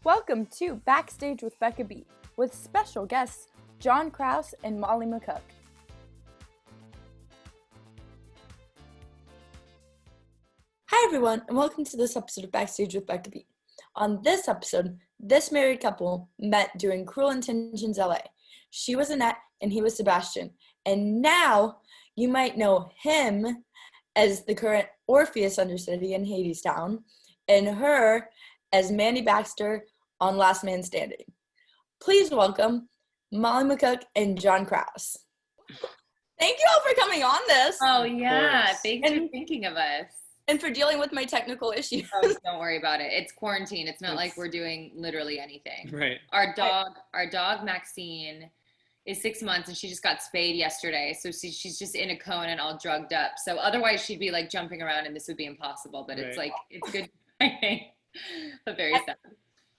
Welcome to Backstage with Becca B, with special guests John Krause and Molly McCook. Hi everyone, and welcome to this episode of Backstage with Becca B. On this episode, this married couple met during Cruel Intentions LA. She was Annette and he was Sebastian, and now you might know him as the current Orpheus understudy in Hadestown, and her as Mandy Baxter on Last Man Standing. Please welcome Molly McCook and John Krause. Thank you all for coming on this. Oh yeah, thanks for thinking of us. And for dealing with my technical issues. Oh, don't worry about it. It's quarantine. It's not like we're doing literally anything. Right. Our dog Maxine is 6 months and she just got spayed yesterday. So she's just in a cone and all drugged up. So otherwise she'd be like jumping around and this would be impossible. But it's like, it's good. But very sad.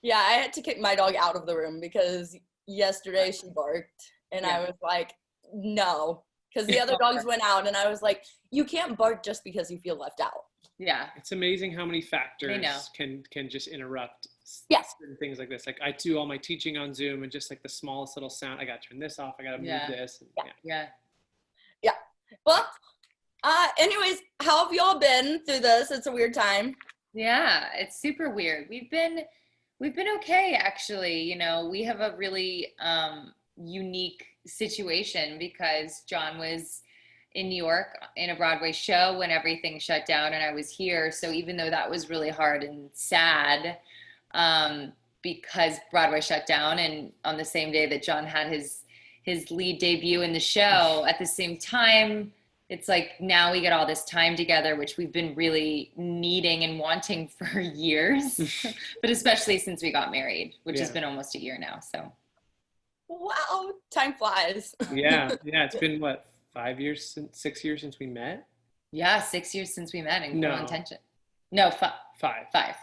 Yeah, I had to kick my dog out of the room because yesterday she barked and I was like, no. Because the other dogs went out and I was like, you can't bark just because you feel left out. Yeah. It's amazing how many factors can just interrupt things like this. Like I do all my teaching on Zoom and just like the smallest little sound, I got to turn this off, I got to move this. Yeah. Well, anyways, how have y'all been through this? It's a weird time. Yeah, it's super weird. We've been okay, actually. You know, we have a really unique situation because John was in New York in a Broadway show when everything shut down and I was here. So even though that was really hard and sad because Broadway shut down and on the same day that John had his lead debut in the show, at the same time, it's like now we get all this time together, which we've been really needing and wanting for years, but especially since we got married, which has been almost a year now. So. Wow, time flies. Yeah. It's been what, 6 years since we met? Yeah, 6 years since we met in Cruel Intention. No, five.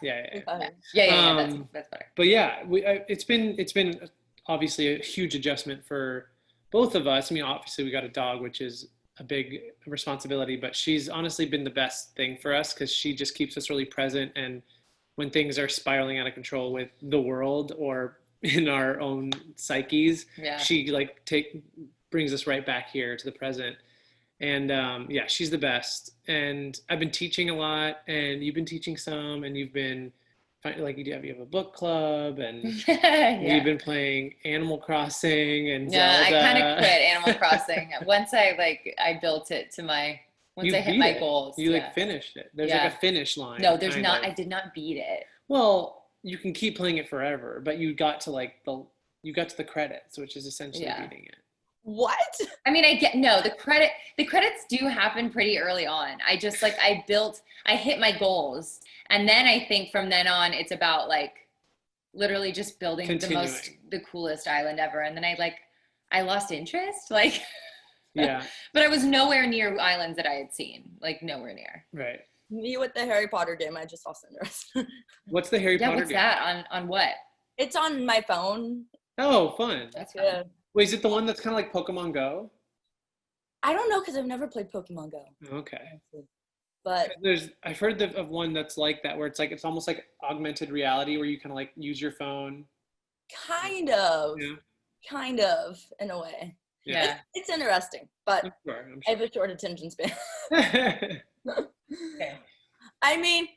Yeah. That's better. But yeah, it's been obviously a huge adjustment for both of us. I mean, obviously we got a dog, which is a big responsibility, but she's honestly been the best thing for us because she just keeps us really present. And when things are spiraling out of control with the world or in our own psyches, she brings us right back here to the present. And she's the best. And I've been teaching a lot and you've been teaching some, and you've been like you have a book club and you've been playing Animal Crossing and Zelda. I kind of quit Animal Crossing once I built it to I hit my goals. You finished it. There's like a finish line. No, there's not. I did not beat it. Well, you can keep playing it forever, but you got to the credits, which is essentially beating it. What? I mean, the credits do happen pretty early on. I just I hit my goals. And then I think from then on, it's about literally just building the coolest island ever. And then I lost interest. Yeah. But I was nowhere near islands that I had seen, nowhere near. Right. Me with the Harry Potter game, I just lost interest. What's the Harry Potter game? What's that? On what? It's on my phone. Oh, fun. That's fun. Wait, is it the one that's kind of like Pokemon Go? I don't know because I've never played Pokemon Go. Okay. But I've heard of one that's like that where it's almost like augmented reality where you kind of use your phone. Kind of in a way. Yeah. It's interesting, but I'm sure. I have a short attention span. Okay. I mean,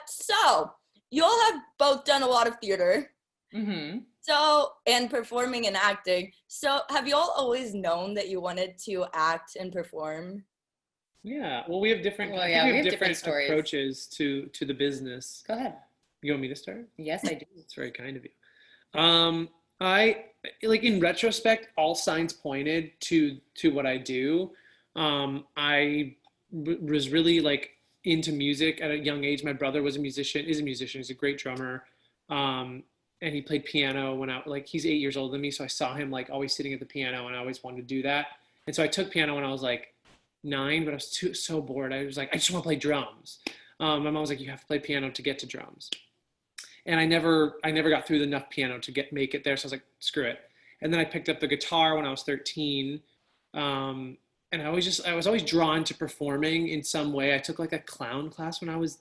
so you all have both done a lot of theater. Mm-hmm. So, and performing and acting. So have you all always known that you wanted to act and perform? Yeah. Well, we have different, we have different approaches to the business. Go ahead. You want me to start? Yes, I do. It's very kind of you. I in retrospect, all signs pointed to what I do. I was really into music at a young age. My brother is a musician. He's a great drummer. And he played piano when he's 8 years older than me. So I saw him always sitting at the piano and I always wanted to do that. And so I took piano when I was 9, but I was so bored. I was I just want to play drums. My mom was like, you have to play piano to get to drums. And I never got through enough piano to make it there. So I was like, screw it. And then I picked up the guitar when I was 13. And I was always drawn to performing in some way. I took a clown class when I was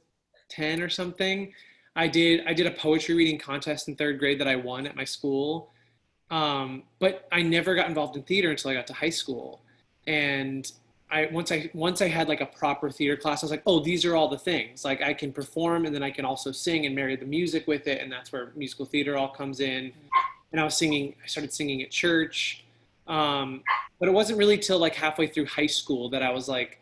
10 or something. I did a poetry reading contest in third grade that I won at my school. But I never got involved in theater until I got to high school. And once I had like a proper theater class, I was like, oh, these are all the things. Like I can perform and then I can also sing and marry the music with it. And that's where musical theater all comes in. And I started singing at church. But it wasn't really till like halfway through high school that I was like,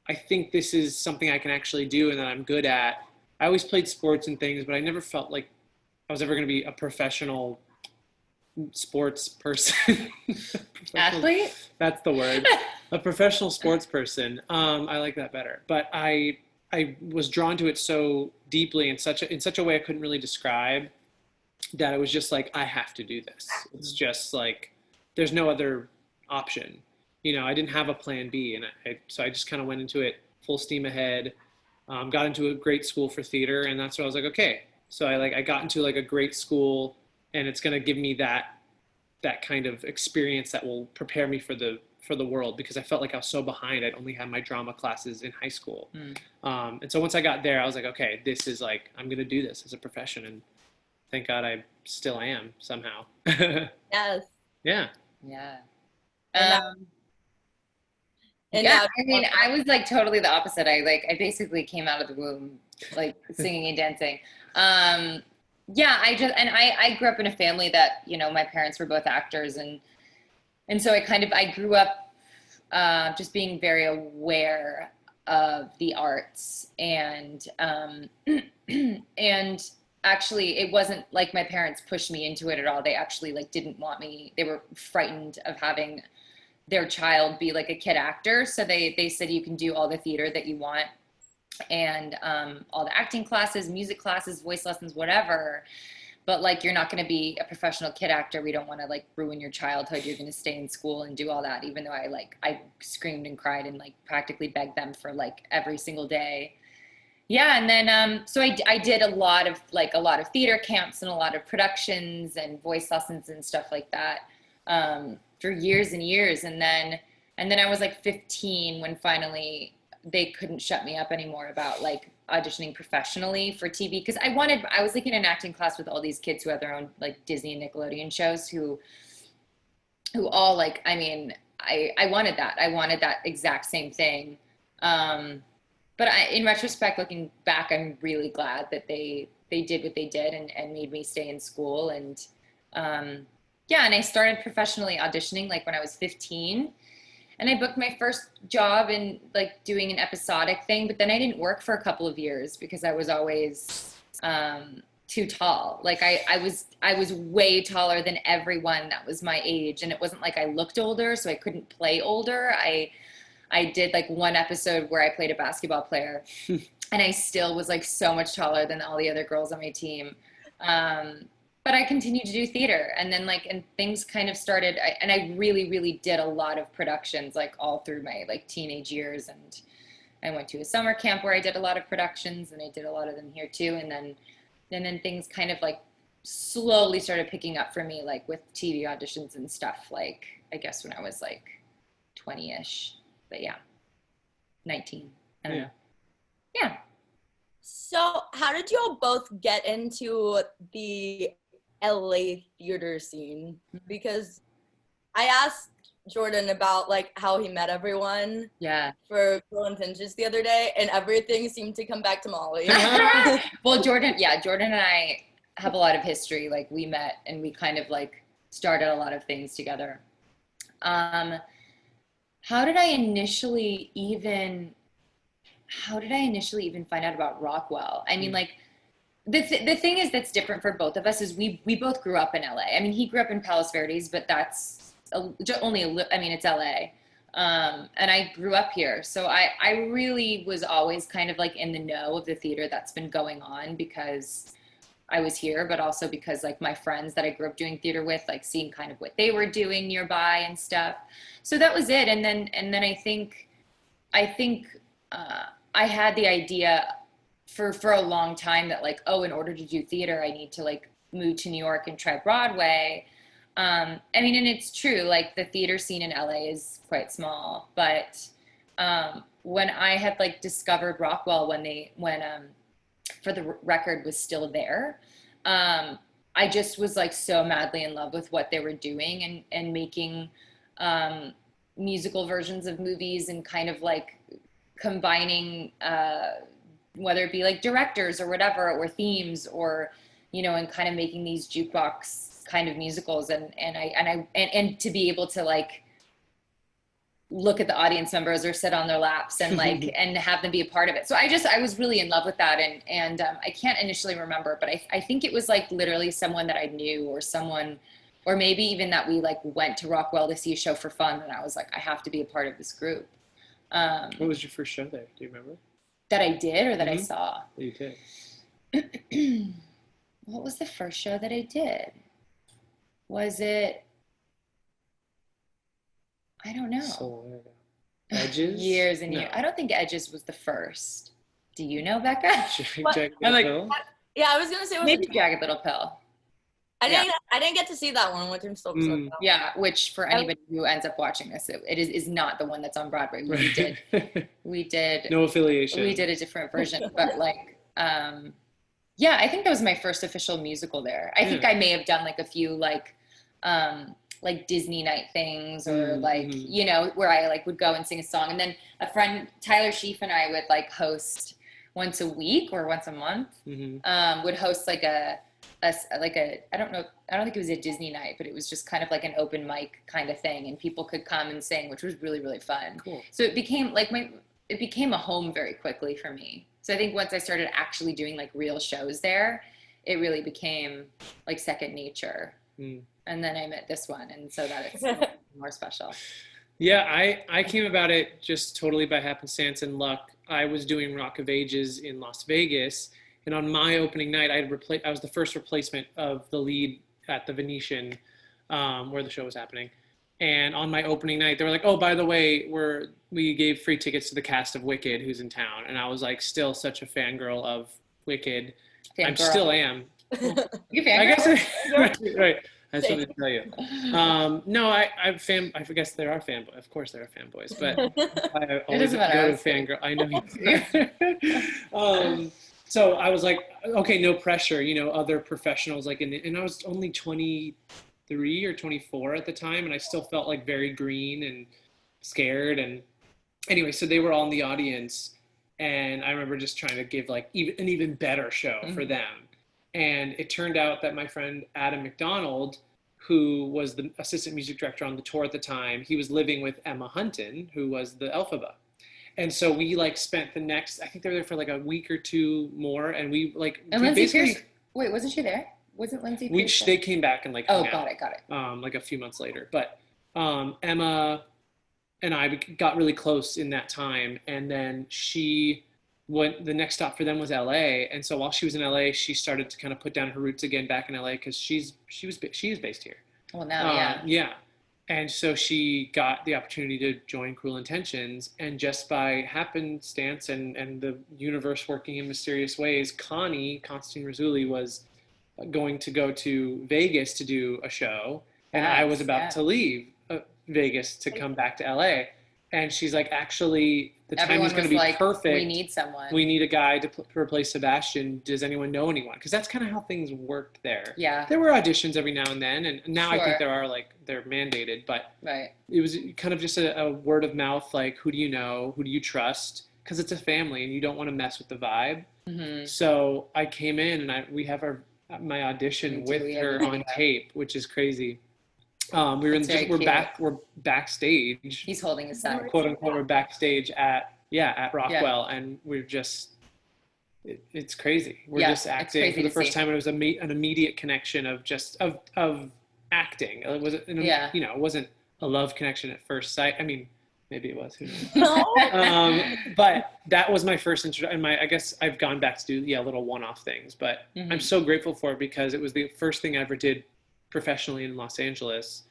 I think this is something I can actually do and that I'm good at. I always played sports and things, but I never felt like I was ever going to be a professional sports person. Athlete? That's the word. A professional sports person. I like that better. But I was drawn to it so deeply in such a way I couldn't really describe, that it was just like, I have to do this. It's just like, there's no other option. You know, I didn't have a plan B, and so I just kind of went into it full steam ahead. Got into a great school for theater, and that's where I was like, okay. So I got into like a great school, and it's going to give me that kind of experience that will prepare me for the world, because I felt like I was so behind. I'd only had my drama classes in high school. And so once I got there, I was like, okay, this is like, I'm going to do this as a profession. And thank God I still am somehow. Yes. Yeah. Yeah. And yeah, now, I mean, I was like totally the opposite. I basically came out of the womb like singing and dancing. Yeah, I grew up in a family that, you know, my parents were both actors, and so I grew up just being very aware of the arts, and and actually it wasn't like my parents pushed me into it at all. They actually like didn't want me. They were frightened of having their child be like a kid actor. So they said, you can do all the theater that you want, and all the acting classes, music classes, voice lessons, whatever. But like, you're not going to be a professional kid actor. We don't want to like ruin your childhood. You're going to stay in school and do all that. Even though I screamed and cried and like practically begged them for like every single day. Yeah. And then, so I did a lot of theater camps and a lot of productions and voice lessons and stuff like that. For years and years. And then I was like 15 when finally they couldn't shut me up anymore about like auditioning professionally for TV. Cause I was like in an acting class with all these kids who had their own like Disney and Nickelodeon shows, who all like, I mean, I wanted that. I wanted that exact same thing. But in retrospect, looking back, I'm really glad that they did what they did and made me stay in school. And, yeah, and I started professionally auditioning like when I was 15, and I booked my first job in like doing an episodic thing, but then I didn't work for a couple of years because I was always too tall. Like I was way taller than everyone that was my age, and it wasn't like I looked older, so I couldn't play older. I did like one episode where I played a basketball player, and I still was like so much taller than all the other girls on my team. But I continued to do theater, and then and things kind of started, and I really, really did a lot of productions like all through my like teenage years. And I went to a summer camp where I did a lot of productions, and I did a lot of them here too. And then things kind of like slowly started picking up for me, like with TV auditions and stuff, like I guess when I was like 20-ish, but yeah, 19. I don't know. Yeah. So how did you all both get into the LA theater scene? Because I asked Jordan about like how he met everyone for Cruel Intentions the other day, and everything seemed to come back to Molly. Well, Jordan and I have a lot of history. Like we met and we kind of like started a lot of things together. How did I initially even find out about Rockwell? I mean, like the thing is that's different for both of us is we both grew up in LA. I mean, he grew up in Palos Verdes, but that's it's LA. And I grew up here. So I really was always kind of like in the know of the theater that's been going on because I was here, but also because like my friends that I grew up doing theater with, like seeing kind of what they were doing nearby and stuff. So that was it. And then I think I had the idea for a long time that like, oh, in order to do theater, I need to like move to New York and try Broadway. I mean, and it's true, like the theater scene in LA is quite small, but when I had like discovered Rockwell when for the record, was still there. I just was like so madly in love with what they were doing and making musical versions of movies and kind of like combining whether it be like directors or whatever, or themes, or, you know, and kind of making these jukebox kind of musicals, and to be able to like look at the audience members or sit on their laps and like and have them be a part of it. So I was really in love with that, and I can't initially remember, but I think it was like literally someone that I knew, or someone, or maybe even that we like went to Rockwell to see a show for fun, and I was like, I have to be a part of this group. What was your first show there? Do you remember? That I did, or that I saw? You did. What was the first show that I did? Was it? I don't know. So long ago. Edges? Years and No. years. I don't think Edges was the first. Do you know, Becca? Jagged Little Pill? Yeah, I was gonna say it was Maybe Jagged Little Pill. I didn't get to see that one, which I'm so upset about. Yeah, which for anybody who ends up watching this, it is not the one that's on Broadway. We did No affiliation. We did a different version, but like, yeah, I think that was my first official musical there. I think I may have done like a few like Disney night things, or like, you know, where I like would go and sing a song, and then a friend, Tyler Sheaf, and I would like host once a week or once a month, would host like a I don't think it was a Disney night, but it was just kind of like an open mic kind of thing, and people could come and sing, which was really, really fun. Cool. So it became like it became a home very quickly for me. So I think once I started actually doing like real shows there, it really became like second nature. And then I met this one, and so that it's more special. Yeah, I came about it just totally by happenstance and luck. I was doing Rock of Ages in Las Vegas, and on my opening night, I was the first replacement of the lead at the Venetian, where the show was happening. And on my opening night, they were like, "Oh, by the way, we gave free tickets to the cast of Wicked, who's in town." And I was like, still such a fangirl of Wicked. I still am. You fangirl? I guess right. I have something to tell you. No, I guess there are fanboys. Of course, there are fanboys, but I always go to fangirl. I know you. So I was like, okay, no pressure. You know, other professionals and I was only 23 or 24 at the time, and I still felt like very green and scared. And anyway, so they were all in the audience, and I remember just trying to give like an even better show for them. And it turned out that my friend Adam McDonald, who was the assistant music director on the tour at the time, he was living with Emma Hunton, who was the Elphaba. And so we like spent the next, I think they were there for like a week or two more, and we like. And Lindsay Pierce, wait, wasn't she there? Wasn't Lindsay Pierce? They came back and like. Oh, got it. Like a few months later, but Emma and I got really close in that time, and then the next stop for them was LA. And so while she was in LA, she started to kind of put down her roots again back in LA, because she is based here. Well, now, yeah. And so she got the opportunity to join Cruel Intentions, and just by happenstance and the universe working in mysterious ways, Constantine Rizzulli was going to go to Vegas to do a show, and I was about to leave Vegas to come back to LA. And she's like, actually, the time is going to be like, perfect. We need someone. We need a guy to replace Sebastian. Does anyone know anyone? Because that's kind of how things worked there. Yeah. There were auditions every now and then. And now I think there are, like, they're mandated. But it was kind of just a word of mouth, like, who do you know? Who do you trust? Because it's a family and you don't want to mess with the vibe. So I came in, and we have my audition with her on tape, which is crazy. We're backstage. He's holding his son. Quote unquote, we're backstage at Rockwell, and we're just, it's crazy. We're just acting for the first time, and it was an immediate connection of acting. It wasn't, it wasn't a love connection at first sight. I mean, maybe it was. Who knows? But that was my first introduction. And I guess I've gone back to do little one-off things, but I'm so grateful for it, because it was the first thing I ever did professionally in Los Angeles.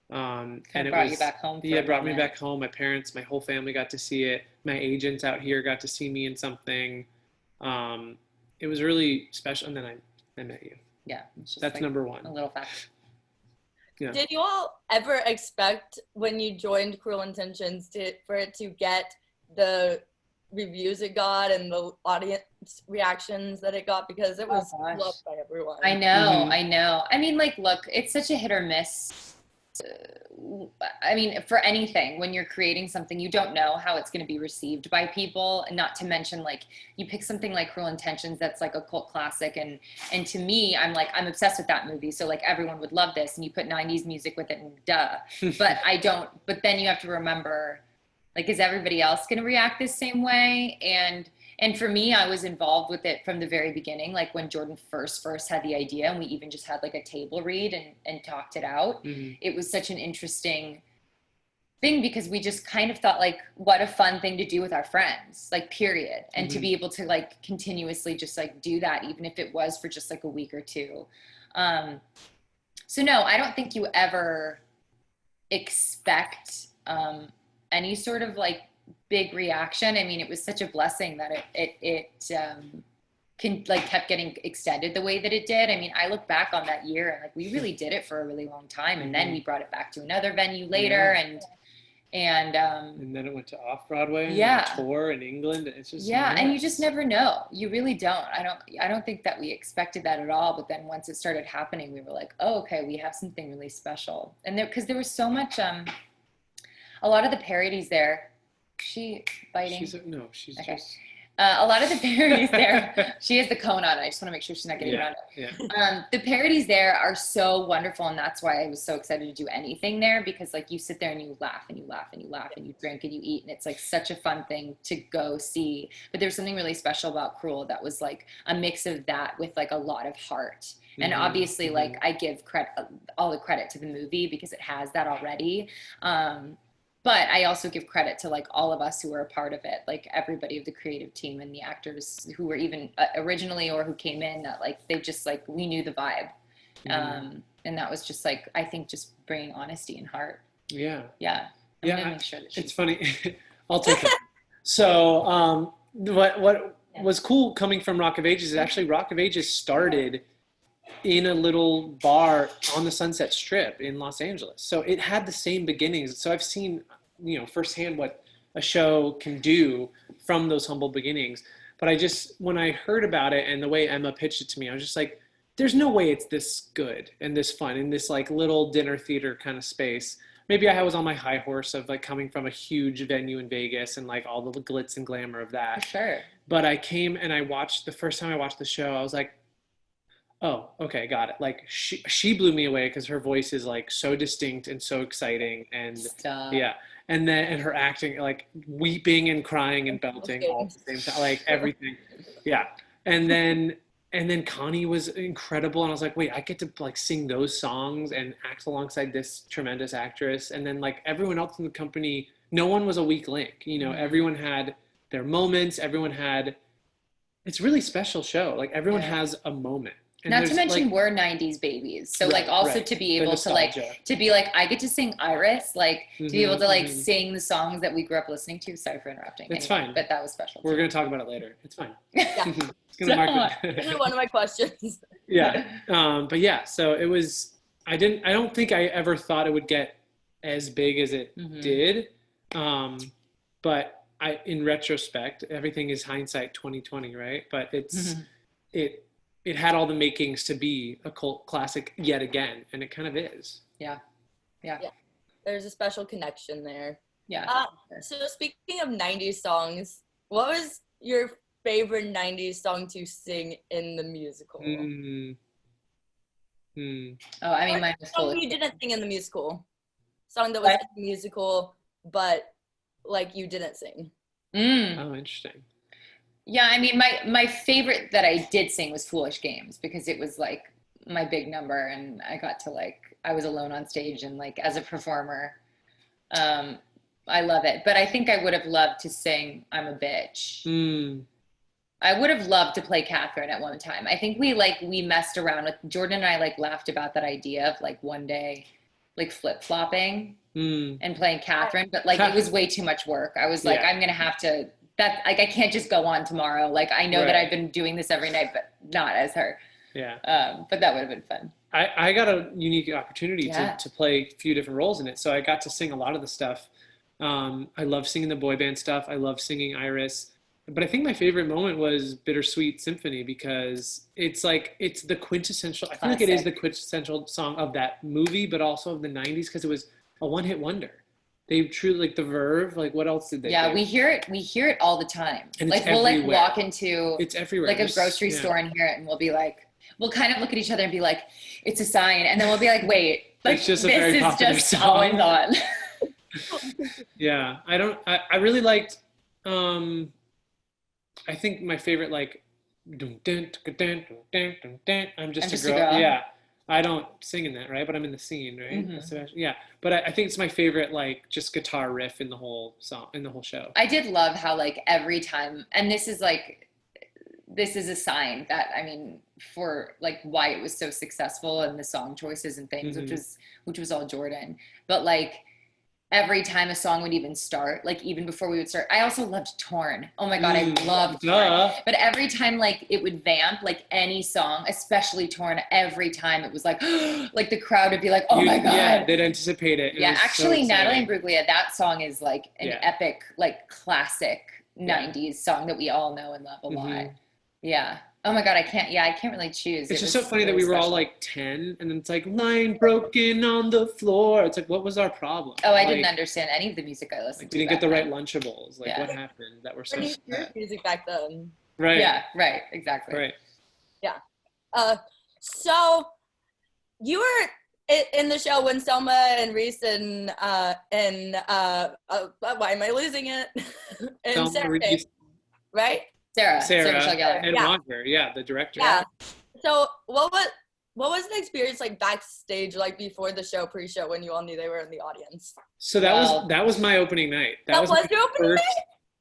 And it brought you back home. Yeah, it brought me back home. My parents, my whole family got to see it. My agents out here got to see me in something. It was really special. And then I met you. Yeah. That's like number one. A little fact. Yeah. Did you all ever expect when you joined Cruel Intentions for it to get the reviews it got and the audience reactions that it got, because it was loved by everyone. I know, I know. I mean, like, look, it's such a hit or miss. I mean, for anything, when you're creating something, you don't know how it's going to be received by people. And not to mention, like, you pick something like Cruel Intentions that's like a cult classic, and to me, I'm obsessed with that movie, so like everyone would love this, and you put 90s music with it, and duh. But then you have to remember, like, is everybody else going to react the same way? And for me, I was involved with it from the very beginning, like when Jordan first had the idea, and we even just had like a table read and talked it out. It was such an interesting thing, because we just kind of thought, like, what a fun thing to do with our friends, like, period. And to be able to like continuously just like do that, even if it was for just like a week or two. So no, I don't think you ever expect any sort of like big reaction. I mean, it was such a blessing that it kept getting extended the way that it did. I mean, I look back on that year and like we really did it for a really long time, and then we brought it back to another venue later, and then it went to off Broadway and a tour in England. It's just and you just never know. You really don't. I don't think that we expected that at all. But then once it started happening, we were like, oh, okay, we have something really special. And because there was so much, a lot of the parodies there. She biting? She's okay. Just... a lot of the parodies there, she has the cone on. I just want to make sure she's not getting around it. Yeah. The parodies there are so wonderful, and that's why I was so excited to do anything there, because like you sit there and you laugh and you laugh and you laugh and you drink and you eat, and it's like such a fun thing to go see. But there's something really special about Cruel that was like a mix of that with like a lot of heart. And obviously, like, I give all the credit to the movie because it has that already. But I also give credit to like all of us who were a part of it, like everybody of the creative team and the actors who were even originally or who came in, that like they just like we knew the vibe, and that was just like, I think, just bringing honesty and heart. Yeah. I'm gonna make sure that it's funny. I'll take it. So what was cool coming from Rock of Ages is actually Rock of Ages started in a little bar on the Sunset Strip in Los Angeles. So it had the same beginnings. So I've seen, firsthand what a show can do from those humble beginnings. But when I heard about it and the way Emma pitched it to me, I was just like, there's no way it's this good and this fun in this like little dinner theater kind of space. Maybe I was on my high horse of like coming from a huge venue in Vegas and like all the glitz and glamour of that. For sure. But I came and the first time I watched the show, I was like, oh, okay, got it. Like she blew me away because her voice is like so distinct and so exciting, and and her acting, like weeping and crying and belting all at the same time, like everything. And then Connie was incredible, and I was like, wait, I get to like sing those songs and act alongside this tremendous actress. And then like everyone else in the company, no one was a weak link. Everyone had their moments. It's a really special show. Like everyone has a moment. And not to mention, we're 90s babies. So to be able to be like, I get to sing Iris, like to be able to like sing the songs that we grew up listening to. Sorry for interrupting. It's fine. But that was special. We're going to talk about it later. It's fine. It's gonna mark it. One of my questions. But yeah, so it was, I don't think I ever thought it would get as big as it did. But in retrospect, everything is hindsight 2020, right? But it had all the makings to be a cult classic yet again, and it kind of is. Yeah. There's a special connection there. Yeah. So speaking of 90s songs, what was your favorite 90s song to sing in the musical? Oh, I mean, mine was song you didn't sing in the musical. Song that was in the musical, but like you didn't sing. Oh, interesting. Yeah, I mean, my favorite that I did sing was Foolish Games, because it was like my big number, and I got to I was alone on stage, and like as a performer, I love it. But I think I would have loved to sing I'm a Bitch. I would have loved to play Catherine at one time. I think we messed around with Jordan, and I like laughed about that idea of like one day like flip-flopping and playing Catherine, but like it was way too much work. I was like, I'm gonna have to, that like I can't just go on tomorrow. Like I know that I've been doing this every night, but not as her. But that would have been fun. I got a unique opportunity to play a few different roles in it. So I got to sing a lot of the stuff. I love singing the boy band stuff. I love singing Iris. But I think my favorite moment was Bittersweet Symphony because it's like it's the quintessential. I feel like it is the quintessential song of that movie, but also of the '90s because it was a one-hit wonder. They truly like the Verve. Like what else did they? Yeah, do? we hear it all the time. And like we'll like walk into it's everywhere. Like a grocery store and hear it, and we'll be like, we'll kind of look at each other and be like, it's a sign, and then we'll be like, wait, like it's just this a very is just song. always on. Yeah, I really liked. I think my favorite like, I'm just a girl. Yeah, I don't sing in that, right? But I'm in the scene, right? Mm-hmm. Yeah, but I think it's my favorite like just guitar riff in the whole song, in the whole show. I did love how like every time, and this is a sign that, I mean, for like why it was so successful and the song choices and things, which was all Jordan. But like every time a song would even start, like even before we would start, I also loved Torn. Oh my God, I loved Torn. But every time like it would vamp, like any song, especially Torn, every time it was like, like the crowd would be like, oh my God. Yeah, they'd anticipate it. Yeah, actually Natalie Imbruglia, that song is like an epic, like classic 90s song that we all know and love a lot. Yeah. Oh my God, I can't really choose. It's just so funny that we were all like 10 and then it's like line broken on the floor. It's like, what was our problem? Oh, I like, didn't understand any of the music I listened to. We didn't get the right Lunchables. Like what happened that we're so sad? Music back then. Right. Yeah, right. Exactly. Right. Yeah. So you were in the show when Selma and Reese and why am I losing it? And Sarah, right? Sarah Michelle Gellar. And Roger, the director. Yeah. So what was the experience like backstage, like before the show, pre-show, when you all knew they were in the audience? So that was my opening night. That was your opening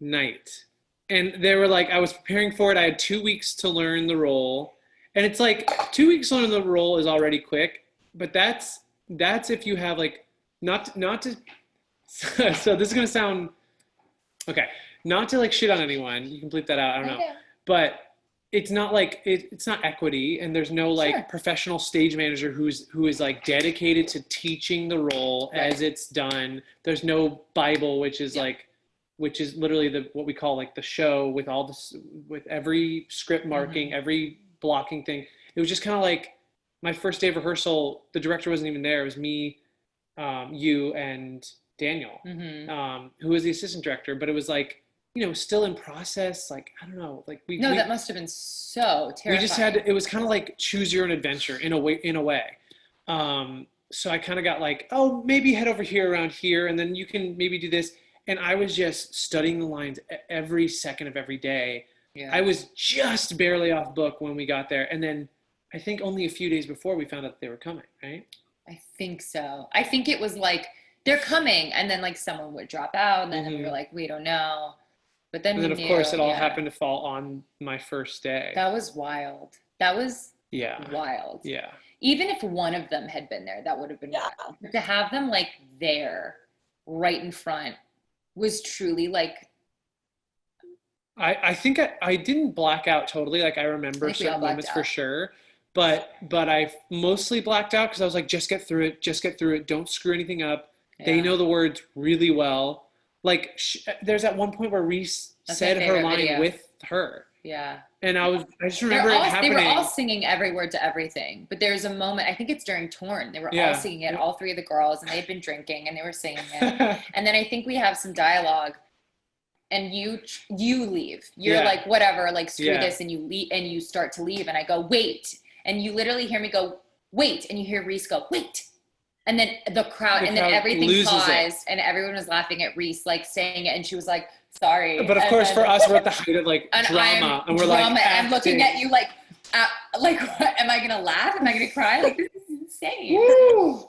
night. And they were like, I was preparing for it. I had 2 weeks to learn the role. And it's like 2 weeks to learn the role is already quick, but that's if you have like not to so this is gonna sound okay. Not to like shit on anyone, you can bleep that out, I don't know. But it's not like it's not equity, and there's no like professional stage manager who is like dedicated to teaching the role as it's done. There's no Bible, which is literally what we call like the show with all this, with every script marking, every blocking thing. It was just kind of like my first day of rehearsal. The director wasn't even there. It was me, you, and Daniel, who was the assistant director. But it was like, still in process. Like, I don't know, like that must have been so terrifying. We just it was kind of like choose your own adventure in a way. So I kind of got like, oh, maybe head over here around here, and then you can maybe do this. And I was just studying the lines every second of every day. Yeah. I was just barely off book when we got there. And then I think only a few days before we found out they were coming, right? I think so. I think it was like, they're coming, and then like someone would drop out, and then we were like, we don't know. But then of course it all happened to fall on my first day. That was wild. That was wild. Yeah. Even if one of them had been there, that would have been wild. But to have them like there, right in front, was truly like. I think I didn't black out totally. Like I remember certain moments for sure, but I mostly blacked out because I was like, just get through it. Don't screw anything up. Yeah. They know the words really well. Like there's at one point where Reese said her line with her. Yeah. And I just remember it happening. They were all singing every word to everything. But there's a moment, I think it's during Torn. They were all singing it, all three of the girls, and they had been drinking and they were singing it. And then I think we have some dialogue, and you leave. You're like, whatever, like screw this, and you leave, and you start to leave, and I go, wait. And you literally hear me go, wait, and you hear Reese go, wait. And then the crowd and then everything paused, and everyone was laughing at Reese, like saying it, and she was like, sorry. But of course, for us, we're at the height of like drama, and we're like, I'm looking at you like, what, am I gonna laugh? Am I gonna cry? Like, this is insane. Woo!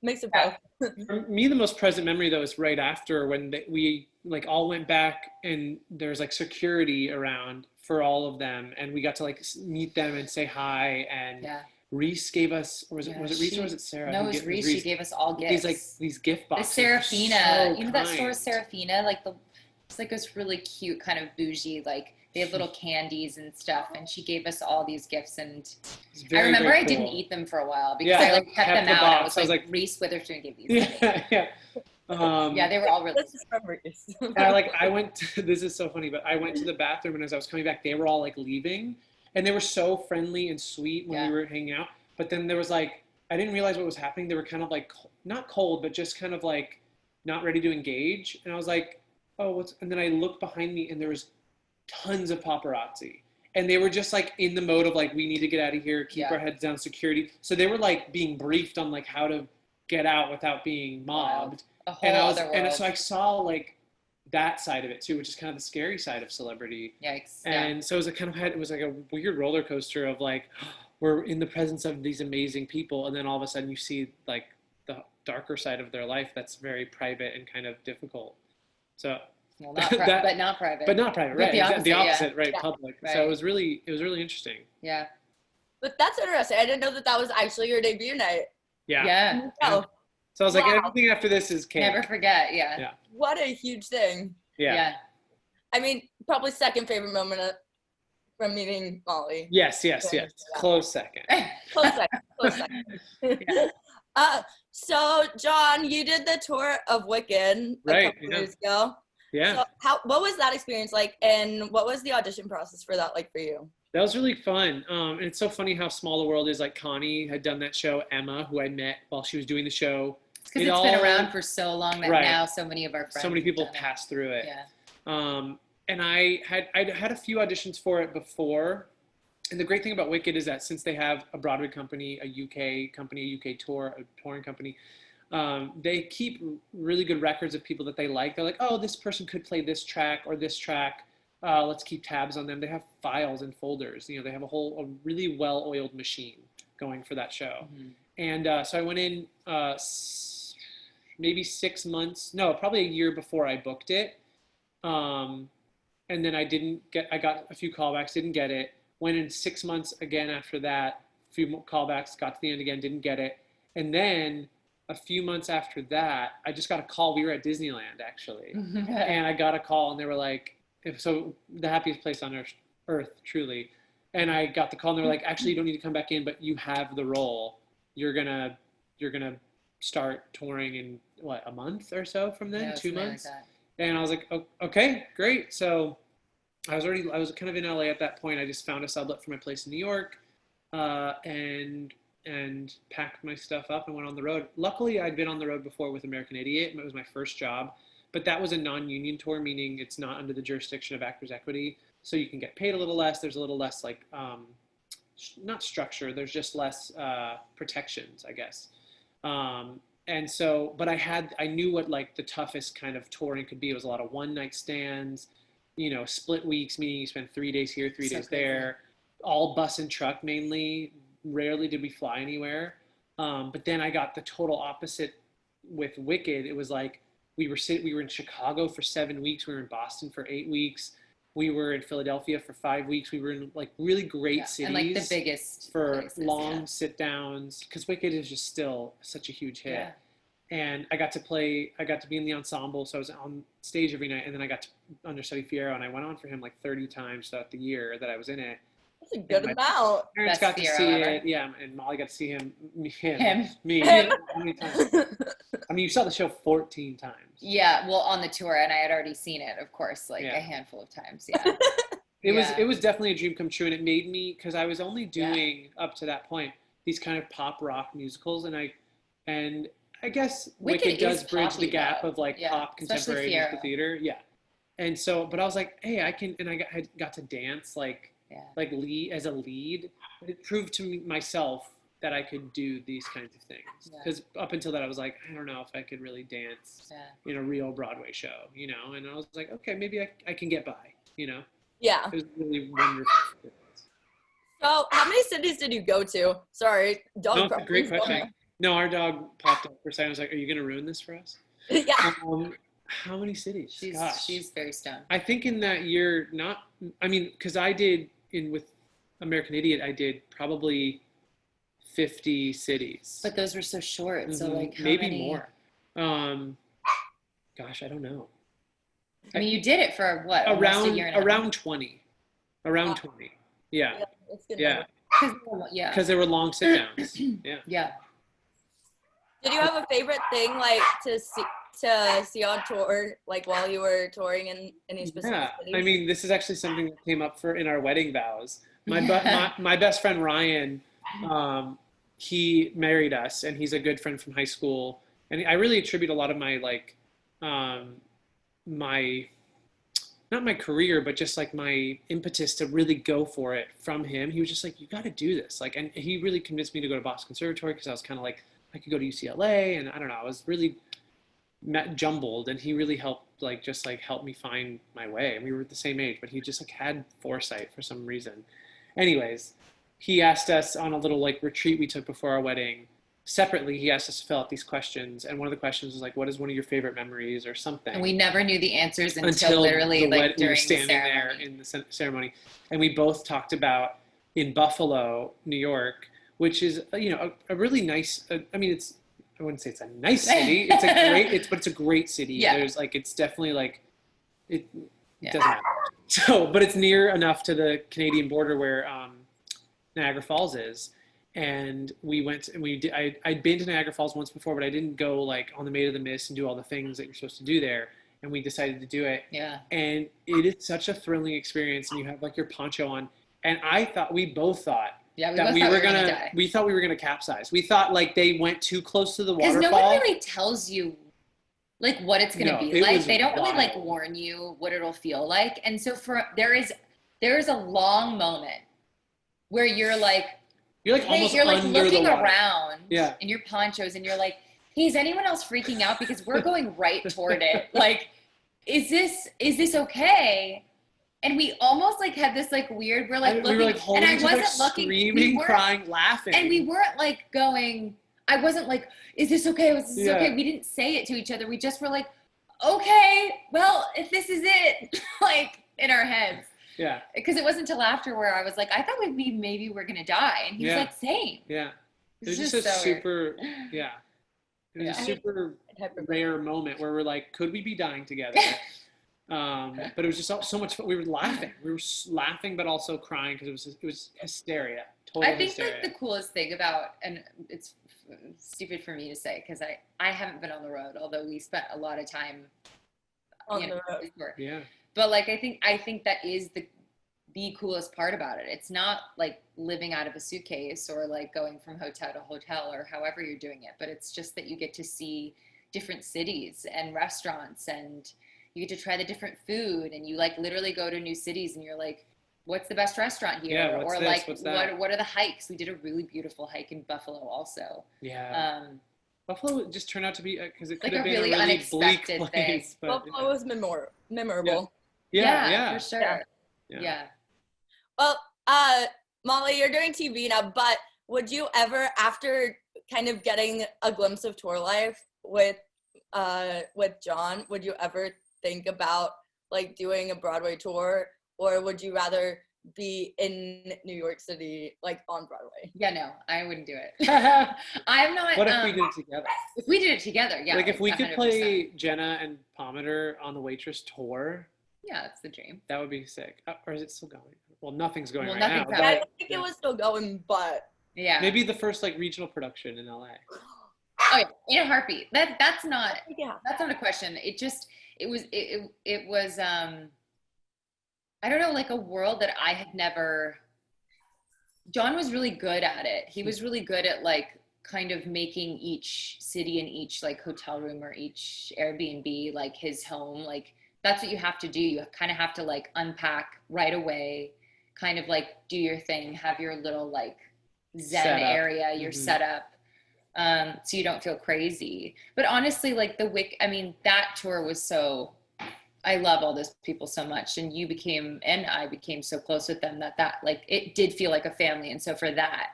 Makes it both. For me, the most present memory though is right after when we like all went back, and there was like security around for all of them, and we got to like meet them and say hi, and Reese gave us, or was it Reese or was it Sarah? No, it was Reese. She gave us all gifts. These gift boxes. The Serafina, you know that store Serafina, like it's like this really cute kind of bougie, like they have little candies and stuff, and she gave us all these gifts, and I remember I didn't eat them for a while because I like kept them out. And I was like, Reese Witherspoon gave these. Yeah. Yeah, they were all really. This is memories. This is so funny, but I went to the bathroom, and as I was coming back, they were all like leaving, and they were so friendly and sweet when we were hanging out. But then there was like, I didn't realize what was happening. They were kind of like, not cold, but just kind of like not ready to engage. And I was like, oh, and then I looked behind me, and there was tons of paparazzi. And they were just like in the mode of like, we need to get out of here, keep our heads down, security. So they were like being briefed on like how to get out without being mobbed. A whole other world. And so I saw like that side of it too, which is kind of the scary side of celebrity. Yikes. And so it was like a weird roller coaster of like, we're in the presence of these amazing people, and then all of a sudden you see like the darker side of their life that's very private and kind of difficult. So well, not but not private. But not private, right? The opposite, right? Yeah. Public. Right. So it was really interesting. Yeah. But that's interesting. I didn't know that was actually your debut night. Yeah. Oh. So I was like, everything after this is cake. Never forget. Yeah. What a huge thing. Yeah. I mean, probably second favorite moment from meeting Molly. Yes. Close second. Close second. So John, you did the tour of Wicked a couple years ago. Yeah. So what was that experience like, and what was the audition process for that like for you? That was really fun. And it's so funny how small the world is. Like Connie had done that show, Emma, who I met while she was doing the show. It's because it's been around for so long that now so many of our friends. So many people passed through it. Yeah. And I'd had a few auditions for it before. And the great thing about Wicked is that since they have a Broadway company, a UK tour, a touring company, they keep really good records of people that they like. They're like, oh, this person could play this track or this track. Let's keep tabs on them. They have files and folders. You know, they have a really well-oiled machine going for that show. Mm-hmm. And so I went in maybe 6 months, no, probably a year before I booked it. And then I got a few callbacks, didn't get it. Went in 6 months again after that, a few more callbacks, got to the end again, didn't get it. And then a few months after that, I just got a call. We were at Disneyland, actually. And I got a call, and they were like, so the happiest place on earth, truly. And I got the call, and they were like, actually, you don't need to come back in, but you have the role. You're gonna start touring in, a month or so from then, 2 months? Like and I was like, okay, great. So I was kind of in LA at that point. I just found a sublet for my place in New York, and packed my stuff up and went on the road. Luckily, I'd been on the road before with American Idiot. It was my first job, but that was a non-union tour, meaning it's not under the jurisdiction of Actors Equity. So you can get paid a little less. There's a little less not structure. There's just less protections, I guess. And so, but I knew what like the toughest kind of touring could be. It was a lot of one night stands, split weeks, meaning you spend 3 days here, 3 days there, all bus and truck mainly. Rarely did we fly anywhere. But then I got the total opposite with Wicked. It was like, we were in Chicago for 7 weeks. We were in Boston for 8 weeks. We were in Philadelphia for 5 weeks. We were in like really great cities. And like the biggest for places, long sit downs, because Wicked is just still such a huge hit. Yeah. And I got to be in the ensemble. So I was on stage every night, and then I got to understudy Fiyero, and I went on for him like 30 times throughout the year that I was in it. That's a good amount. Parents got to see it. Yeah, and Molly got to see him. Me. How many times? I mean, you saw the show 14 times. Yeah, well, on the tour, and I had already seen it, of course, like a handful of times. Yeah. It was definitely a dream come true, and it made me, because I was only doing up to that point these kind of pop rock musicals, and I guess Wicked does bridge the gap of like pop contemporary musical theater. Yeah, and so, but I was like, hey, I got to dance like lead as a lead. It proved to myself that I could do these kinds of things, because up until that I was like, I don't know if I could really dance in a real Broadway show, and I was like, okay, maybe I can get by, Yeah. It was really wonderful. So how many cities did you go to? Sorry, dog. No, that's a great question. No, our dog popped up for a second. I was like, are you going to ruin this for us? Yeah. How many cities? She's very stoned. I think in that year, because I did with American Idiot, I did probably 50 cities. But those were so short. Mm-hmm. So like maybe many? More. Gosh, I don't know. I mean, you did it for what? Around a year and around 20. Around 20. Yeah. Yeah. Because they were long sit downs. Yeah. Yeah. Did you have a favorite thing like to see on tour, like while you were touring in any specific cities? I mean, this is actually something that came up in our wedding vows. My best friend Ryan, he married us, and he's a good friend from high school. And I really attribute a lot of my like, my not my career, but just like my impetus to really go for it from him. He was just like, you got to do this. Like, and he really convinced me to go to Boston Conservatory because I was kind of like, I could go to UCLA, and I don't know, I was really jumbled, and he really helped help me find my way. And we were at the same age, but he just like had foresight for some reason. Anyways, he asked us on a little like retreat we took before our wedding. Separately, he asked us to fill out these questions, and one of the questions was like, what is one of your favorite memories or something? And we never knew the answers until literally like during we were standing there in the ceremony. And we both talked about in Buffalo, New York, which is, you know, a really nice, I mean, I wouldn't say it's a nice city. But it's a great city. Yeah. There's like, it's definitely like, it doesn't matter. So, but it's near enough to the Canadian border where Niagara Falls is. And we went and I'd been to Niagara Falls once before, but I didn't go like on the Maid of the Mist and do all the things that you're supposed to do there. And we decided to do it. Yeah. And it is such a thrilling experience. And you have like your poncho on. And we both thought that we thought we were gonna capsize. We thought like they went too close to the waterfall. Because no one really tells you like what it's gonna be like. They don't really like warn you what it'll feel like. And so there is a long moment where you're like almost you're like under looking the water. around Yeah. in your ponchos, and you're like, hey, is anyone else freaking out? Because we're going right toward it. Like, is this okay? And we almost like had this like weird, we're like looking, we were, like, and I each wasn't other, looking, screaming, crying, laughing. And we weren't like going, I wasn't like, is this okay? Was this okay? We didn't say it to each other. We just were like, okay, well, if this is it, like in our heads. Yeah. Because it wasn't until after where I was like, I thought maybe we're going to die. And he was like, same. Yeah. It was just a super, It was a super rare moment where we're like, could we be dying together? But it was just so much fun. We were laughing. We were laughing, but also crying because it was hysteria. Total hysteria. Like the coolest thing about, and it's stupid for me to say because I haven't been on the road, although we spent a lot of time on the road. Yeah. But like I think that is the coolest part about it. It's not like living out of a suitcase or like going from hotel to hotel or however you're doing it, but it's just that you get to see different cities and restaurants, and you get to try the different food, and you like literally go to new cities and you're like, what's the best restaurant here? Yeah, or like what are the hikes? We did a really beautiful hike in Buffalo also. Yeah. Buffalo just turned out to be because it could like have been really a really unexpected bleak place. thing. But, Buffalo was memorable. Yeah, for sure. Yeah. Well, Molly, you're doing TV now, but would you ever, after kind of getting a glimpse of tour life with John, would you ever think about like doing a Broadway tour, or would you rather be in New York City, like on Broadway? Yeah, no, I wouldn't do it. I'm not. What if we did it together? If we did it together, yeah. Like if we 100%. could play Jenna and Pomander on the Waitress tour. Yeah, that's the dream. That would be sick. Or is it still going? Well, nothing's going right now. But, I don't think it was still going, but yeah, maybe the first like regional production in LA. Oh yeah, in a heartbeat. That's not a question. It was I don't know, like a world that I had never. John was really good at it. He was really good at like kind of making each city and each like hotel room or each Airbnb like his home. Like that's what you have to do. You kind of have to like unpack right away, kind of like do your thing, have your little like zen area, your setup, so you don't feel crazy. But honestly, like that tour was so, I love all those people so much, and I became so close with them that like it did feel like a family, and so for that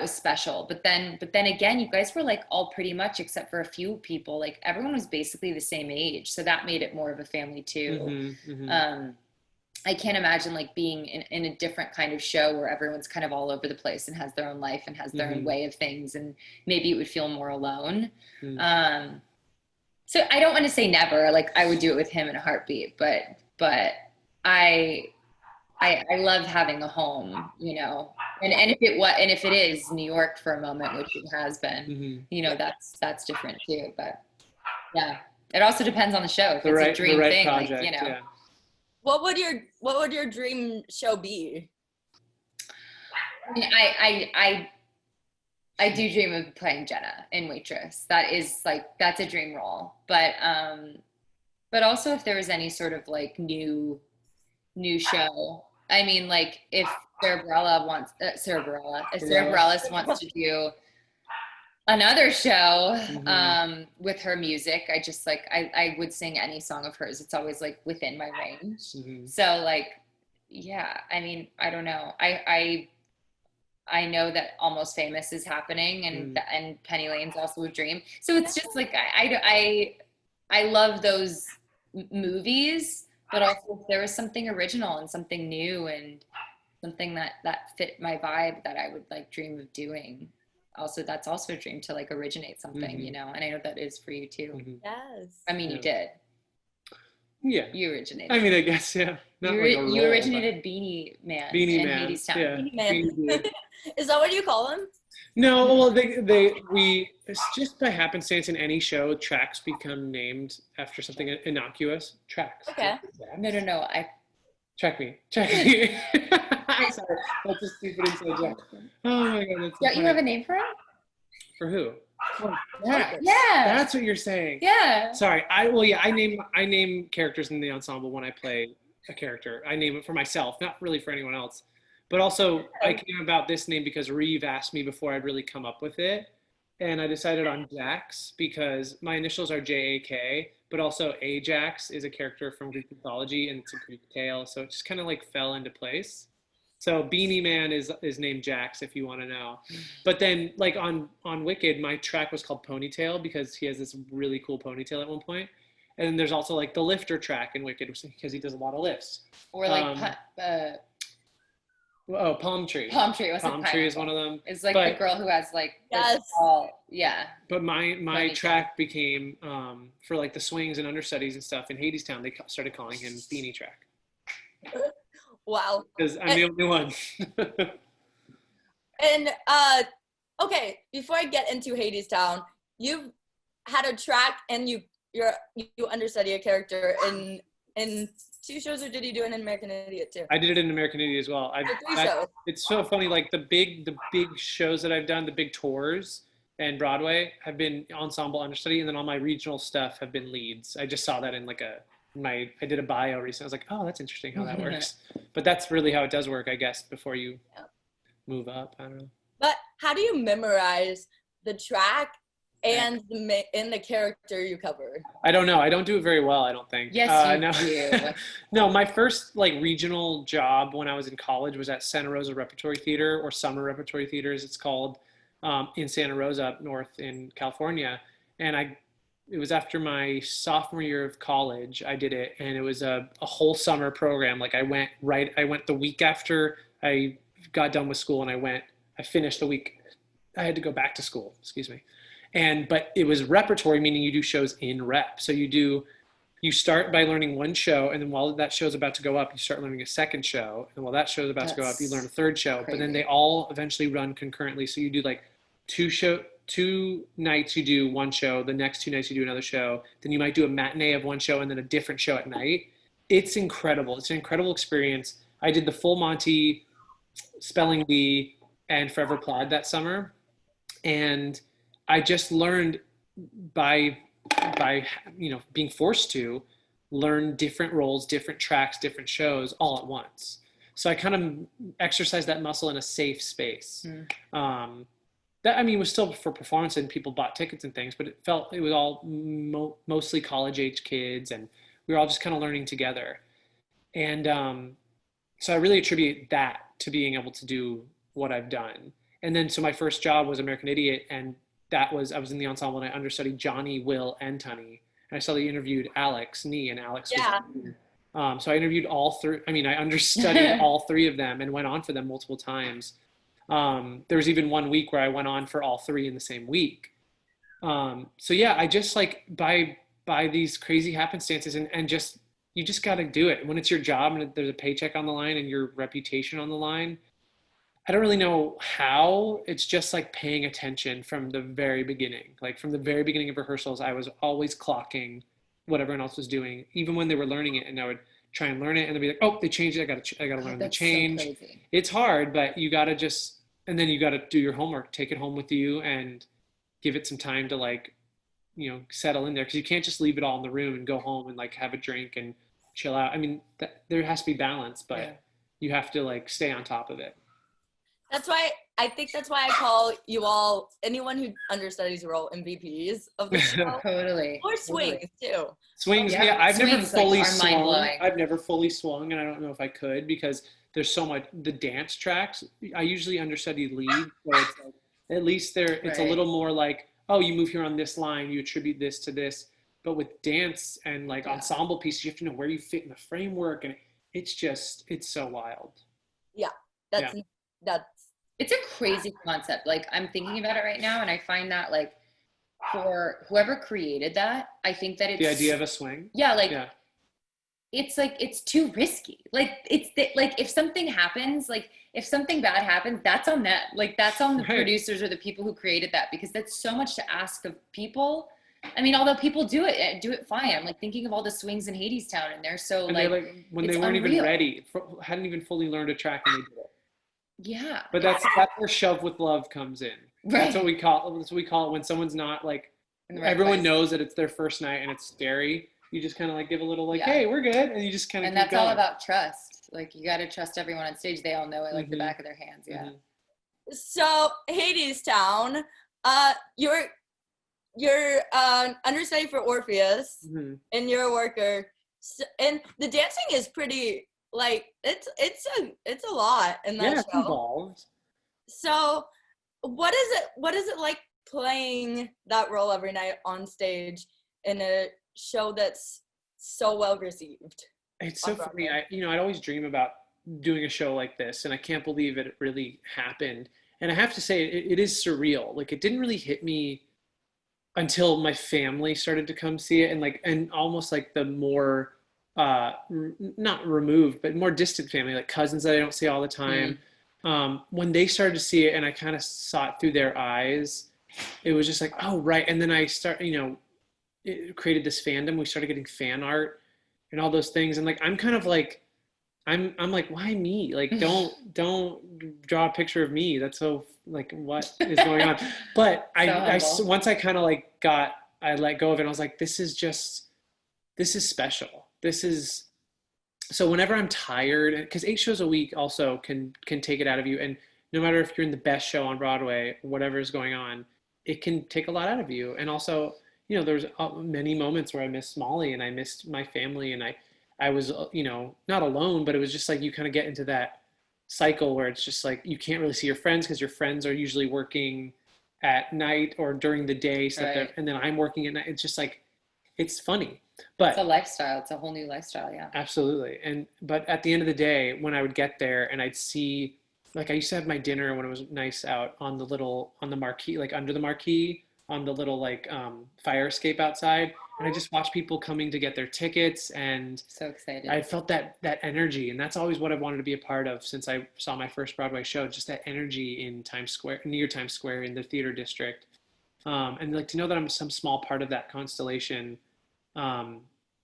was special. But then again, you guys were like all pretty much, except for a few people, like everyone was basically the same age, so that made it more of a family too. I can't imagine like being in a different kind of show where everyone's kind of all over the place and has their own life and has their own way of things, and maybe it would feel more alone. So I don't want to say never, like I would do it with him in a heartbeat, but I love having a home, you know, and if it is New York for a moment, which it has been, you know, that's different too. But yeah, it also depends on the show. If it's a dream thing, project, like, you know. yeah. What would your dream show be? I mean, I do dream of playing Jenna in Waitress. That is like, that's a dream role. But also if there was any sort of like new show. I mean, like if Sarah Bareilles wants to do another show with her music, I just like, I would sing any song of hers. It's always like within my range. So like, yeah, I mean, I don't know. I know that Almost Famous is happening, and Penny Lane's also a dream. So it's just like, I love those movies, but also if there was something original and something new and something that fit my vibe that I would like dream of doing. Also, that's also a dream to like originate something, you know, and I know that is for you too. Yes. I mean, you did. Yeah. You originated. I mean, I guess, yeah. You originated Beanie Man in Man. Hadestown. Yeah. Beanie Man. Is that what you call him? No, well, it's just by happenstance in any show, tracks become named after something innocuous. Tracks. Okay. No. Check me. Sorry, that's a stupid inside joke. Oh my god, that's so Don't you have a name for him? For who? Yeah. That's what you're saying. Yeah. Sorry. I name characters in the ensemble when I play a character. I name it for myself, not really for anyone else. But also, I came about this name because Reeve asked me before I'd really come up with it. And I decided on Jax because my initials are J-A-K, but also Ajax is a character from Greek mythology, and it's a Greek tale. So it just kind of like fell into place. So Beanie Man is named Jax, if you want to know. But then, like on Wicked, my track was called Ponytail because he has this really cool ponytail at one point. And then there's also like the lifter track in Wicked because he does a lot of lifts. Or like Palm Tree. Palm Tree. Palm Tree is one of them. It's like the girl who has like yeah. But my track became for like the swings and understudies and stuff in Hadestown. They started calling him Beanie Track. Wow. Because I'm the only one. And okay, before I get into Hadestown, you've had a track and you understudy a character in 2 shows, or did you do it in American Idiot too? I did it in American Idiot as well. 3 shows. It's so funny. Like the big shows that I've done, the big tours and Broadway have been ensemble understudy, and then all my regional stuff have been leads. I just saw that in like I did a bio recently. I was like, oh, that's interesting how that works. But that's really how it does work, I guess, before you move up. I don't know. But how do you memorize the track and the character you cover? I don't know. I don't do it very well, I don't think. Yes, you do. No, my first like regional job when I was in college was at Santa Rosa Repertory Theater, or Summer Repertory Theater as it's called, in Santa Rosa up north in California. And it was after my sophomore year of college, I did it, and it was a whole summer program. Like I went the week after I got done with school, and I finished the week. I had to go back to school, excuse me. But it was repertory, meaning you do shows in rep. So you start by learning one show, and then while that show's about to go up, you start learning a second show. And while that show's about to go up, you learn a third show. Crazy. But then they all eventually run concurrently. So you do like 2 nights you do one show, the next 2 nights you do another show, then you might do a matinee of one show and then a different show at night. It's incredible. It's an incredible experience. I did the full Monty, Spelling Bee, and Forever Plaid that summer. And I just learned by being forced to learn different roles, different tracks, different shows all at once. So I kind of exercised that muscle in a safe space. That, I mean, was still for performance and people bought tickets and things, but it was all mostly college age kids, and we were all just kind of learning together. And so I really attribute that to being able to do what I've done. And then, so my first job was American Idiot, and I was in the ensemble, and I understudied Johnny, Will, and Tunny. And I saw they interviewed Alex Nee, and Alex was so I interviewed all 3. I mean, I understudied all 3 of them and went on for them multiple times. There was even one week where I went on for all 3 in the same week. So yeah, I just like by these crazy happenstances and just you just got to do it. When it's your job and there's a paycheck on the line and your reputation on the line, I don't really know how. It's just like paying attention from the very beginning. Like from the very beginning of rehearsals, I was always clocking what everyone else was doing, even when they were learning it. And I would try and learn it, and they'd be like, "Oh, they changed it. I gotta learn the change." So crazy. It's hard, but you gotta just, and then you gotta do your homework, take it home with you, and give it some time to like, settle in there, because you can't just leave it all in the room and go home and like have a drink and chill out. I mean, there has to be balance, but you have to like stay on top of it. I think that's why I call you all, anyone who understudies are all MVPs of the show. Totally. Or swings too. Swings, yeah. I've never fully swung. I've never fully swung, and I don't know if I could, because there's so much, the dance tracks. I usually understudy lead, so it's like, at least it's a little more like, oh, you move here on this line, you attribute this to this. But with dance and like ensemble pieces, you have to know where you fit in the framework, and it's so wild. Yeah, it's a crazy concept. Like, I'm thinking about it right now, and I find that like for whoever created that, I think that it's the idea of a swing. It's like, it's too risky. Like, if something happens, like if something bad happens, that's on them. Like, that's on the producers or the people who created that, because that's so much to ask of people. I mean, although people do it fine. I'm like thinking of all the swings in Hadestown, and they're so and like when they weren't even ready, hadn't even fully learned a track, and they did it. Yeah. But that's where Shove with Love comes in. Right. That's what we call it when someone's not like, everyone knows that it's their first night and it's scary. You just kind of like give a little like, hey, we're good. And you just kind of keep going. All about trust. Like, you got to trust everyone on stage. They all know it like the back of their hands. Yeah. So Hadestown, you're understudy for Orpheus, and you're a worker. So, and the dancing is pretty, like, it's a lot in that show. It's involved. So what is it like playing that role every night on stage in a show that's so well received? It's so funny. I'd always dream about doing a show like this, and I can't believe it really happened. And I have to say, it is surreal. Like, it didn't really hit me until my family started to come see it, and almost like the more not removed, but more distant family, like cousins that I don't see all the time. When they started to see it and I kind of saw it through their eyes, it was just like, oh, right. And then I it created this fandom. We started getting fan art and all those things. And like, I'm kind of like, I'm like, why me? Like, don't draw a picture of me. That's so like, what is going on? But once I kind of like I let go of it. I was like, this is special. So whenever I'm tired, because 8 shows a week also can take it out of you. And no matter if you're in the best show on Broadway, whatever is going on, it can take a lot out of you. And also, there's many moments where I missed Molly and I missed my family, and I was, not alone, but it was just like, you kind of get into that cycle where it's just like, you can't really see your friends because your friends are usually working at night or during the day. And then I'm working at night. It's just like, it's funny. But it's a lifestyle. It's a whole new lifestyle. Yeah, absolutely. But at the end of the day, when I would get there and I'd see, like, I used to have my dinner when it was nice out on the marquee, like under the marquee on the little like fire escape outside. And I just watched people coming to get their tickets, and so excited. I felt that energy. And that's always what I wanted to be a part of since I saw my first Broadway show, just that energy in Times Square, near Times Square in the theater district. And like, to know that I'm some small part of that constellation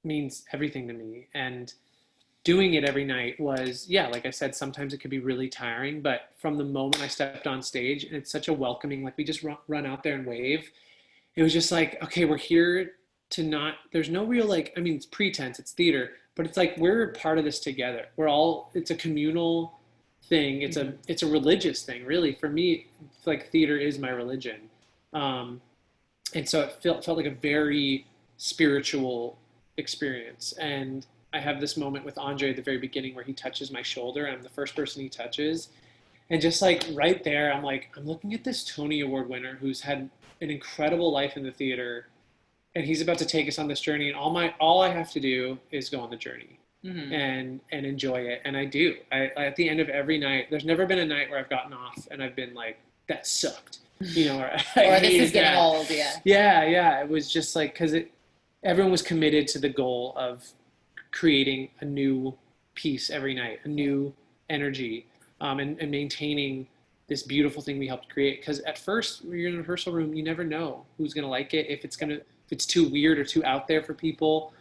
means everything to me. And doing it every night was, like I said, sometimes it could be really tiring, but from the moment I stepped on stage, and it's such a welcoming, like, we just run out there and wave. It was just like, okay, we're here to there's no real, like, I mean, it's pretense, it's theater, but it's like, we're part of this together. It's a communal thing. It's a religious thing, really. For me, like, theater is my religion. And so it felt like a very spiritual experience. And I have this moment with Andre at the very beginning where he touches my shoulder, and I'm the first person he touches. And just like right there, I'm looking at this Tony Award winner who's had an incredible life in the theater, and he's about to take us on this journey. And all I have to do is go on the journey and enjoy it. And I do. I at the end of every night, there's never been a night where I've gotten off and I've been like, that sucked, or this is getting old. Yeah. It was just like, because everyone was committed to the goal of creating a new piece every night, a new energy, and maintaining this beautiful thing we helped create. Because at first, when you're in a rehearsal room, you never know who's gonna like it, if it's too weird or too out there for people.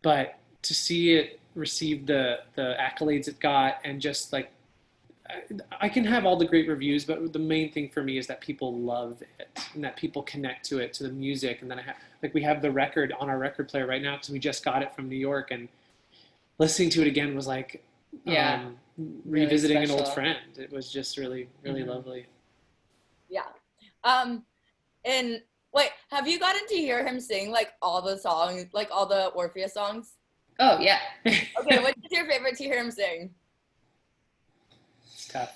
But to see it receive the accolades it got, and just like, I can have all the great reviews, but the main thing for me is that people love it and that people connect to it, to the music. And then we have the record on our record player right now because we just got it from New York, and listening to it again was like, revisiting an old friend. It was just really, really lovely. Yeah. And wait, have you gotten to hear him sing like all the songs, like all the Orpheus songs? Oh yeah. Okay, what's your favorite to hear him sing? It's tough.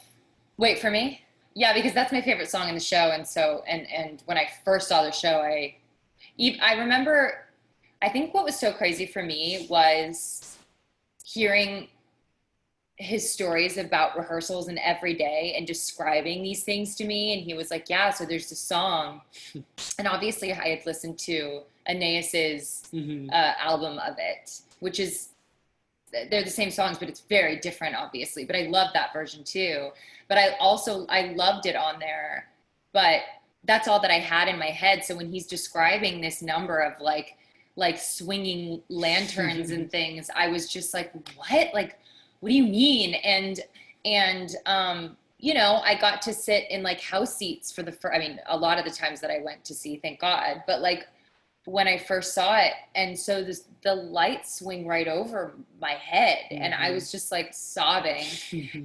Wait, for me? Yeah, because that's my favorite song in the show. And so, and when I first saw the show, I remember, I think what was so crazy for me was hearing his stories about rehearsals and every day and describing these things to me. And he was like, yeah, so there's this song. And obviously I had listened to Aeneas's album of it, which is, they're the same songs, but it's very different, obviously. But I love that version too. But I loved it on there. But that's all that I had in my head. So when he's describing this number of like swinging lanterns and things, I was just like, what? Like, what do you mean? And you know, I got to sit in like house seats for a lot of the times that I went to see, thank God. But like when I first saw it, and so the lights swing right over my head, and I was just like sobbing.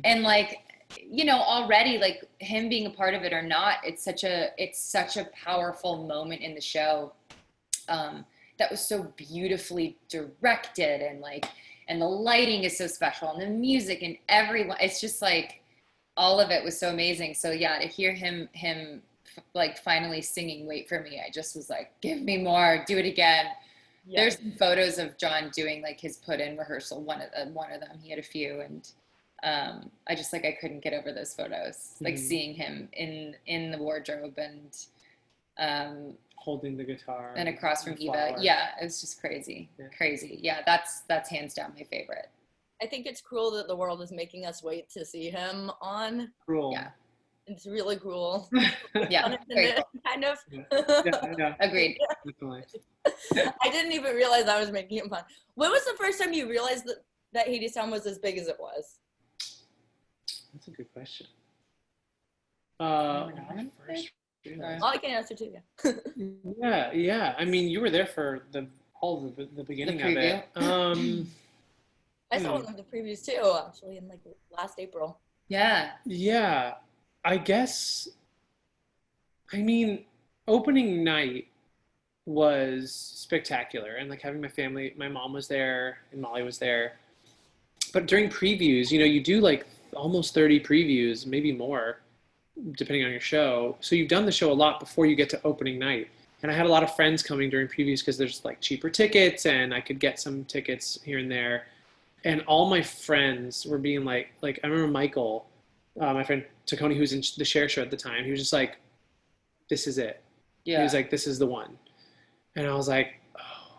And like, you know, already like him being a part of it or not, it's such a powerful moment in the show that was so beautifully directed, and the lighting is so special, and the music, and everyone, it's just like all of it was so amazing. So yeah, to hear him like finally singing Wait for Me, I just was like, give me more, do it again. Yeah. There's some photos of John doing like his put-in rehearsal, one of them, he had a few, and I just like, I couldn't get over those photos, like seeing him in the wardrobe and holding the guitar and across from Eva. Yeah, it was just crazy. Yeah, that's hands down my favorite. I think it's cruel that the world is making us wait to see him on. Cruel. Yeah, it's really cruel. Yeah, kind of. Yeah. Agreed. Definitely. I didn't even realize I was making him fun. When was the first time you realized that Hadestown was as big as it was? That's a good question. I can answer too. Yeah. I mean, you were there for the beginning of it. I saw one of the previews too, actually, in like last April. Yeah. I guess. I mean, opening night was spectacular, and like having my family, my mom was there and Molly was there. But during previews, you know, you do like almost 30 previews, maybe more, depending on your show. So you've done the show a lot before you get to opening night. And I had a lot of friends coming during previews because there's like cheaper tickets, and I could get some tickets here and there. And all my friends were being like I remember Michael, my friend Taccone, who was in the Share Show at the time, he was just like, this is it. Yeah. He was like, this is the one. And I was like, oh,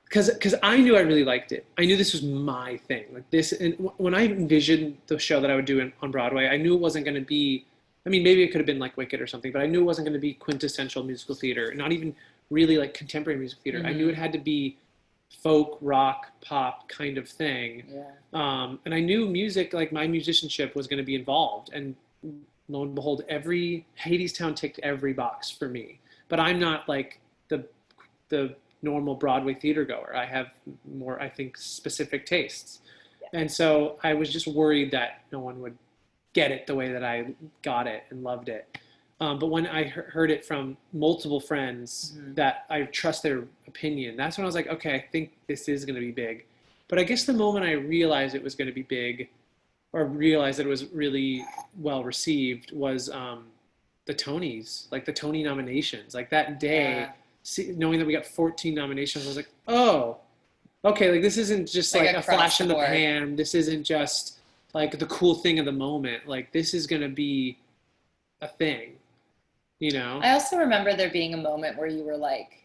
because I knew I really liked it. I knew this was my thing. Like this, and when I envisioned the show that I would do on Broadway, I knew it wasn't going to be, I mean, maybe it could have been like Wicked or something, but I knew it wasn't going to be quintessential musical theater, not even really like contemporary musical theater. I knew it had to be folk, rock, pop kind of thing. Yeah. And I knew music, like my musicianship was going to be involved. And lo and behold, Hadestown ticked every box for me. But I'm not like the normal Broadway theater goer. I have more, I think, specific tastes. Yeah. And so I was just worried that no one would get it the way that I got it and loved it. But when I heard it from multiple friends that I trust their opinion, that's when I was like, okay, I think this is going to be big. But I guess the moment I realized it was going to be big, or realized that it was really well received, was the Tonys, like the Tony nominations. Like that day, knowing that we got 14 nominations, I was like, oh, okay, like this isn't just like a flash in the pan. This isn't just like the cool thing of the moment. Like this is going to be a thing. You know, I also remember there being a moment where you were like,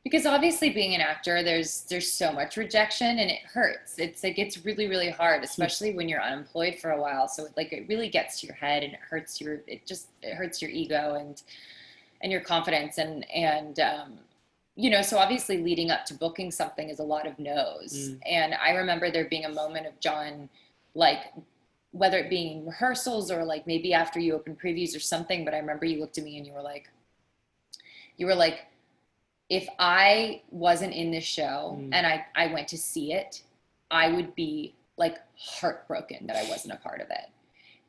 Because obviously being an actor, there's so much rejection and it hurts. It's like, it's really, really hard, especially when you're unemployed for a while. So like, it really gets to your head and it hurts your ego and your confidence. And you know, so obviously leading up to booking something is a lot of no's. And I remember there being a moment of John, like, whether it being rehearsals or like maybe after you open previews or something, but I remember you looked at me and you were like, if I wasn't in this show and I went to see it, I would be like heartbroken that I wasn't a part of it.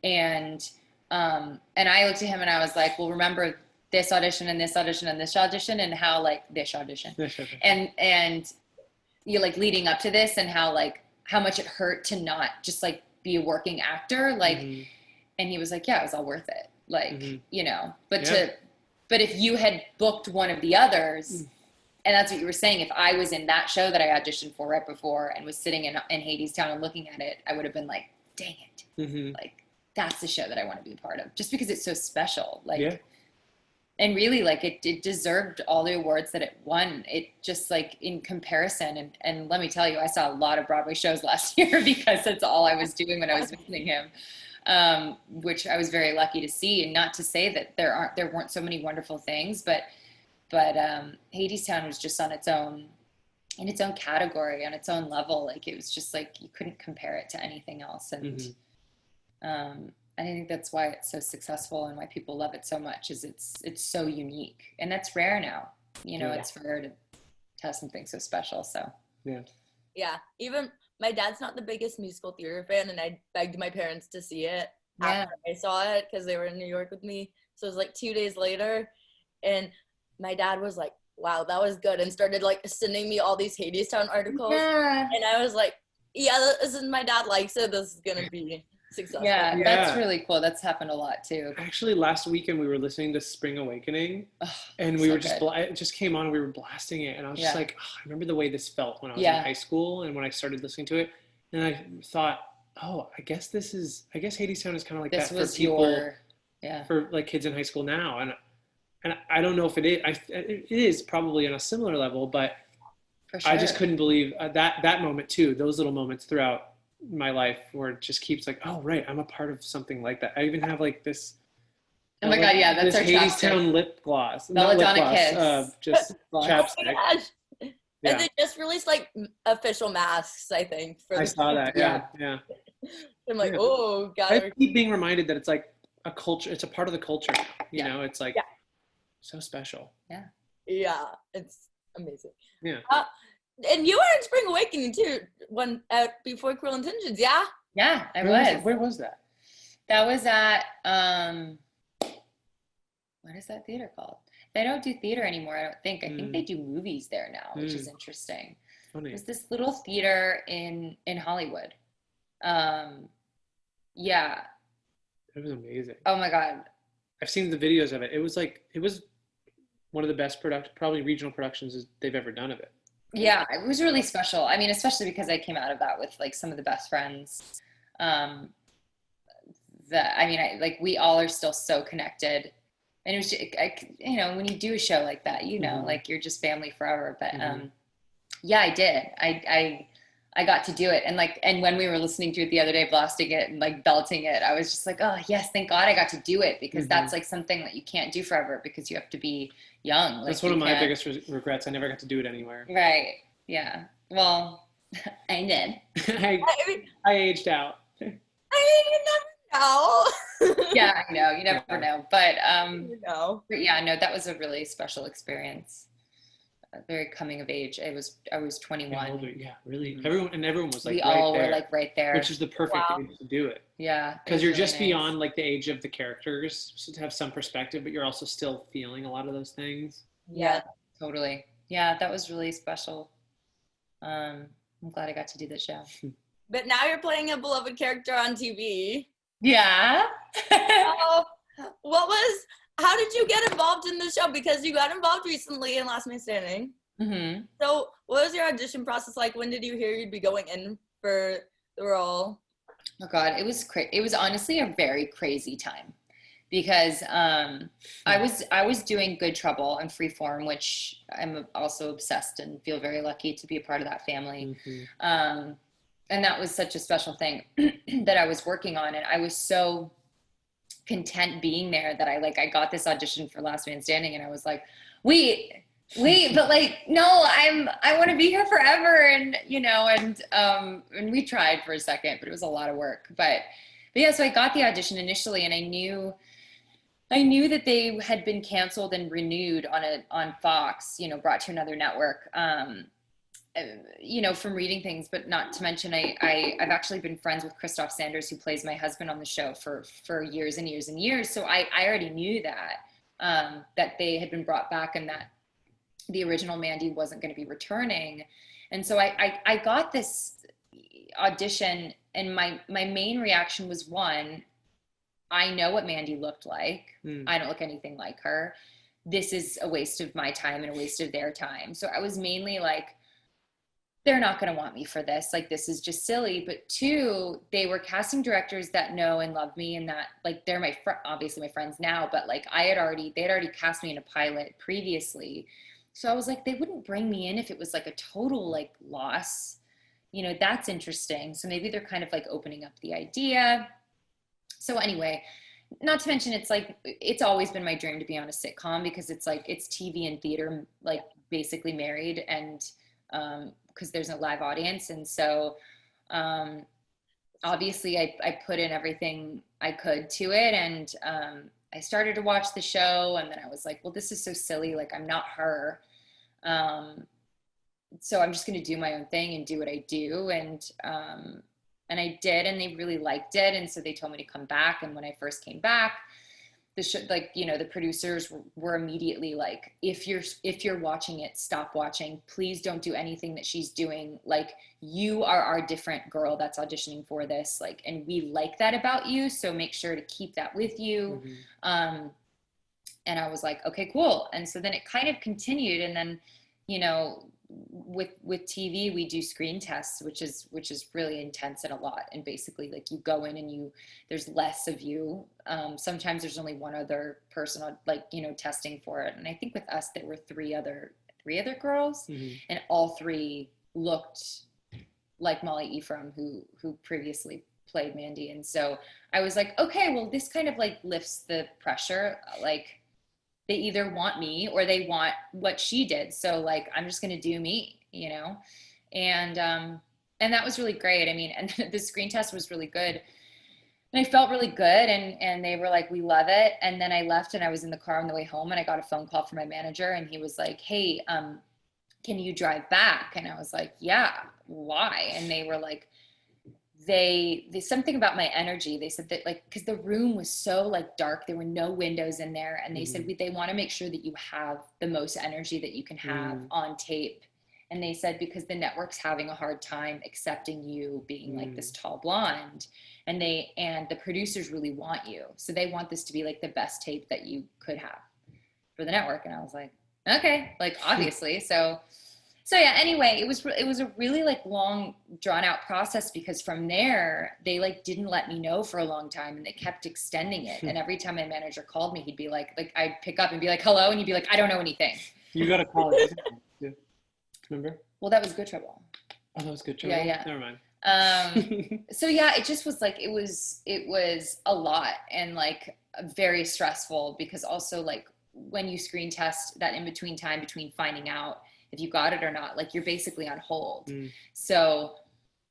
And I looked at him and I was like, well, remember this audition and this audition and this audition and how like this audition and you're like leading up to this and how much it hurt to not just like be a working actor. Like, and he was like, yeah, it was all worth it. Like, you know, but if you had booked one of the others, and that's what you were saying, if I was in that show that I auditioned for right before and was sitting in Hadestown and looking at it, I would have been like, dang it. Like, that's the show that I want to be a part of, just because it's so special. Like, and really, like, it deserved all the awards that it won. It just, like, in comparison, and let me tell you, I saw a lot of Broadway shows last year because that's all I was doing when I was visiting him. Which I was very lucky to see, and not to say that there weren't so many wonderful things, but Hadestown was just on its own, in its own category, on its own level. Like, it was just like, you couldn't compare it to anything else. And, I think that's why it's so successful and why people love it so much, is it's so unique, and that's rare now, you know. It's rare to have something so special. So, even my dad's not the biggest musical theater fan, and I begged my parents to see it after I saw it because they were in New York with me. So it was like 2 days later, and my dad was like, wow, that was good, and started like sending me all these Hadestown articles. And I was like, yeah, this is, my dad likes it, this is gonna be successful. That's really cool. That's happened a lot too. Actually, last weekend we were listening to Spring Awakening, and we were it just came on and we were blasting it, and I was just like, I remember the way this felt when I was in high school and when I stared listening to it, and I thought, I guess Hadestown is kind of like that for people, for like kids in high school now, and I don't know if it is. It is probably on a similar level, but for sure. I just couldn't believe that moment too. Those little moments throughout my life where it just keeps like, oh right, I'm a part of something like that. I even have like this. Oh my god, yeah, that's our Hadestown lip gloss. Belladonna Kiss. Just chapstick. Oh my gosh. And they just released like official masks, I think. I saw that. Yeah. I'm like, oh god. I keep being reminded that it's like a culture. It's a part of the culture. You know, it's like so special. Yeah, it's amazing. Yeah. And you were in Spring Awakening too, before Cruel Intentions, yeah? Yeah, I was. Where was that? That was at, what is that theater called? They don't do theater anymore, I don't think. I think they do movies there now, which is interesting. Funny. It was this little theater in Hollywood. It was amazing. Oh my God. I've seen the videos of it. It was one of the best probably regional productions they've ever done of it. Yeah, it was really special. I mean, especially because I came out of that with like some of the best friends. We all are still so connected. And it was just, you know, when you do a show like that, you know, like you're just family forever. But I did. I got to do it. And when we were listening to it the other day, blasting it and like belting it, I was just like, oh yes, thank God I got to do it, because that's like something that you can't do forever because you have to be young. Like, that's one of my biggest regrets. I never got to do it anywhere. Right. Yeah. Well, I did. I aged out. I mean, you never know. Yeah, I know. You never know. But But yeah, no, that was a really special experience. Very coming of age. I was 21. Yeah, really. Everyone was like we all were like right there, which is the perfect age to do it. Yeah, because you're just beyond like the age of the characters, so to have some perspective, but you're also still feeling a lot of those things. Yeah, totally. Yeah, that was really special. I'm glad I got to do that show. But now you're playing a beloved character on TV. Yeah. How did you get involved in the show? Because you got involved recently in Last Man Standing. So what was your audition process like? When did you hear you'd be going in for the role? Oh God, it was it was honestly a very crazy time, because I was doing Good Trouble and Freeform, which I'm also obsessed and feel very lucky to be a part of that family. And that was such a special thing that I was working on, and I was so content being there that I got this audition for Last Man Standing, and I was like, wait, but like, no, I want to be here forever. And, and we tried for a second, but it was a lot of work. But yeah, so I got the audition initially, and I knew that they had been canceled and renewed on Fox, brought to another network, from reading things, but not to mention I've actually been friends with Christoph Sanders, who plays my husband on the show for years and years and years. So I already knew that they had been brought back and that the original Mandy wasn't going to be returning. And so I got this audition, and my main reaction was, one, I know what Mandy looked like. I don't look anything like her. This is a waste of my time and a waste of their time. So I was mainly like, they're not going to want me for this. Like, this is just silly. But two, they were casting directors that know and love me, and that, like, they're obviously my friends now, but like they had already cast me in a pilot previously. So I was like, they wouldn't bring me in if it was like a total like loss. That's interesting. So maybe they're kind of like opening up the idea. So anyway, not to mention, it's always been my dream to be on a sitcom, because it's like, it's TV and theater, like basically married, and because there's no live audience. And so obviously I put in everything I could to it, and I started to watch the show, and then I was like, well, this is so silly, like, I'm not her, so I'm just going to do my own thing and do what I do. And I did, and they really liked it, and so they told me to come back. And when I first came back, the show, the producers were immediately like, if you're watching it, stop watching. Please don't do anything that she's doing. Like, you are our different girl that's auditioning for this. Like, and we like that about you. So make sure to keep that with you. And I was like, okay, cool. And so then it kind of continued. And then, with TV, we do screen tests, which is really intense and a lot. And basically, like, you go in and there's less of you. Sometimes there's only one other person testing for it. And I think with us, there were three other girls, and all three looked like Molly Ephraim, who previously played Mandy. And so I was like, okay, well, this kind of like lifts the pressure. Like, they either want me or they want what she did. So like, I'm just going to do me, and that was really great. I mean, and the screen test was really good, and I felt really good. And they were like, we love it. And then I left, and I was in the car on the way home, and I got a phone call from my manager, and he was like, hey, can you drive back? And I was like, yeah, why? And they were like, they something about my energy. They said that, like, because the room was so like dark, there were no windows in there, and they said they want to make sure that you have the most energy that you can have on tape. And they said, because the network's having a hard time accepting you being like this tall blonde, and the producers really want you, so they want this to be like the best tape that you could have for the network. And I was like, okay, like, obviously. So yeah, anyway, it was a really like long drawn out process, because from there they like didn't let me know for a long time, and they kept extending it. And every time my manager called me, he'd be like I'd pick up and be like, hello, and he'd be like, I don't know anything. You got to call it. Yeah. Remember? Well, that was Good Trouble. Oh, that was Good Trouble. Yeah. Never mind. So yeah, it just was like, it was a lot, and like very stressful, because also like when you screen test, that in between time between finding out if you got it or not, like, you're basically on hold. So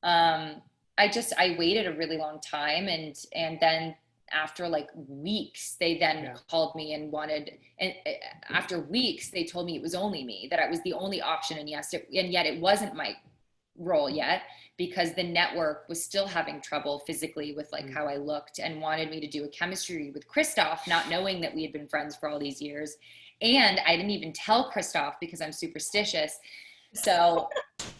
I waited a really long time, and then after like weeks, they then called me and after weeks they told me it was only me, that I was the only option. And yet it wasn't my role yet, because the network was still having trouble physically with like how I looked, and wanted me to do a chemistry with Christoph, not knowing that we had been friends for all these years. And I didn't even tell Christoph, because I'm superstitious. So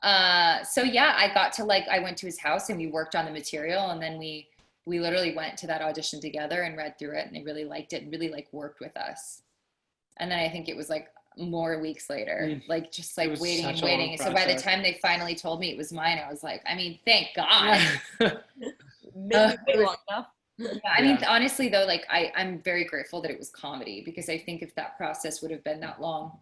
yeah, I went to his house, and we worked on the material, and then we literally went to that audition together and read through it, and they really liked it and really like worked with us. And then I think it was like more weeks later, like just like waiting and waiting. And so by the time they finally told me it was mine, I was like, I mean, thank God. Maybe wait long enough. Yeah, I mean, honestly though, like I'm very grateful that it was comedy, because I think if that process would have been that long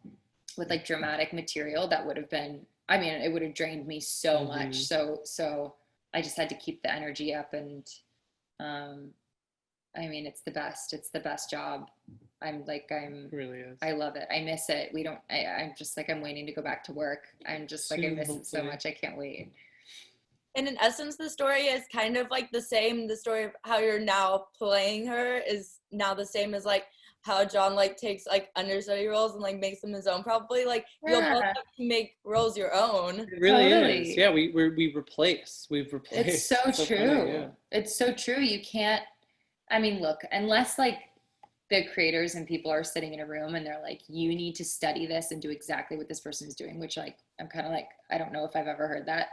with like dramatic material, that would have been, I mean, it would have drained me so much. So I just had to keep the energy up, and I mean, it's the best. It's the best job. It really is. I love it. I miss it. I'm just like, I'm waiting to go back to work. I'm just like, I miss it so much. I can't wait. And in essence, the story is kind of like the same. The story of how you're now playing her is now the same as like how John like takes like understudy roles and like makes them his own. Probably like you'll both have to make roles your own. It really is. Yeah, we've replaced. It's so true. Funny, yeah. It's so true. You can't. I mean, look, unless like the creators and people are sitting in a room and they're like, you need to study this and do exactly what this person is doing, which like I'm kind of like, I don't know if I've ever heard that.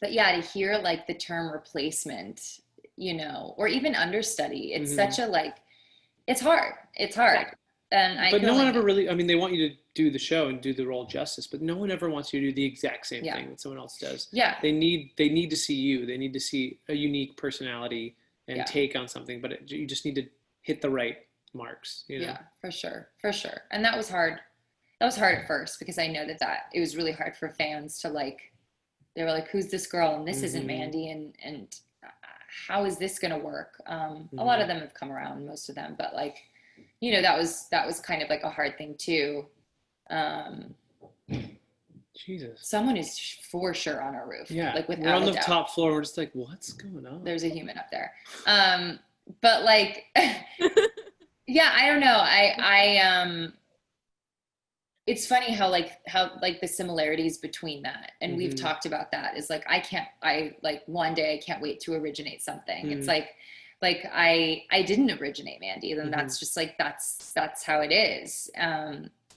But yeah, to hear like the term replacement, you know, or even understudy, it's such a like, it's hard. But no one ever really, I mean, they want you to do the show and do the role justice, but no one ever wants you to do the exact same thing that someone else does. Yeah. They need to see you. They need to see a unique personality and take on something, but you just need to hit the right marks, you know? Yeah, for sure. And that was hard. That was hard at first, because I know that it was really hard for fans to like, they were like, who's this girl? And this isn't Mandy. And how is this going to work? A lot of them have come around, most of them, but like, you know, that was kind of like a hard thing too. Jesus. Someone is for sure on our roof. Yeah. Like we're on the top floor. We're just like, what's going on? There's a human up there. But like, yeah, I don't know. I it's funny how the similarities between that, and we've talked about that, is like, one day I can't wait to originate something. It's like I didn't originate Mandy, then that's just like, that's how it is.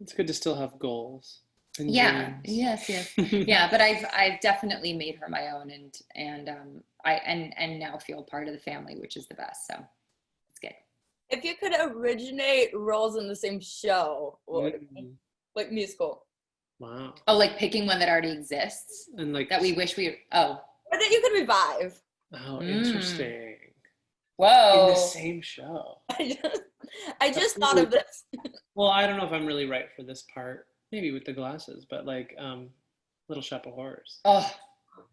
It's good to still have goals. Yeah. Yes. Yeah. But I've definitely made her my own, and now feel part of the family, which is the best. So it's good. If you could originate roles in the same show, what would it be? Like musical. Wow. Oh, like picking one that already exists and like that we wish we. Or that you could revive. Oh, interesting. Whoa. In the same show. I just thought of this. Well, I don't know if I'm really right for this part. Maybe with the glasses, but like Little Shop of Horrors. Oh,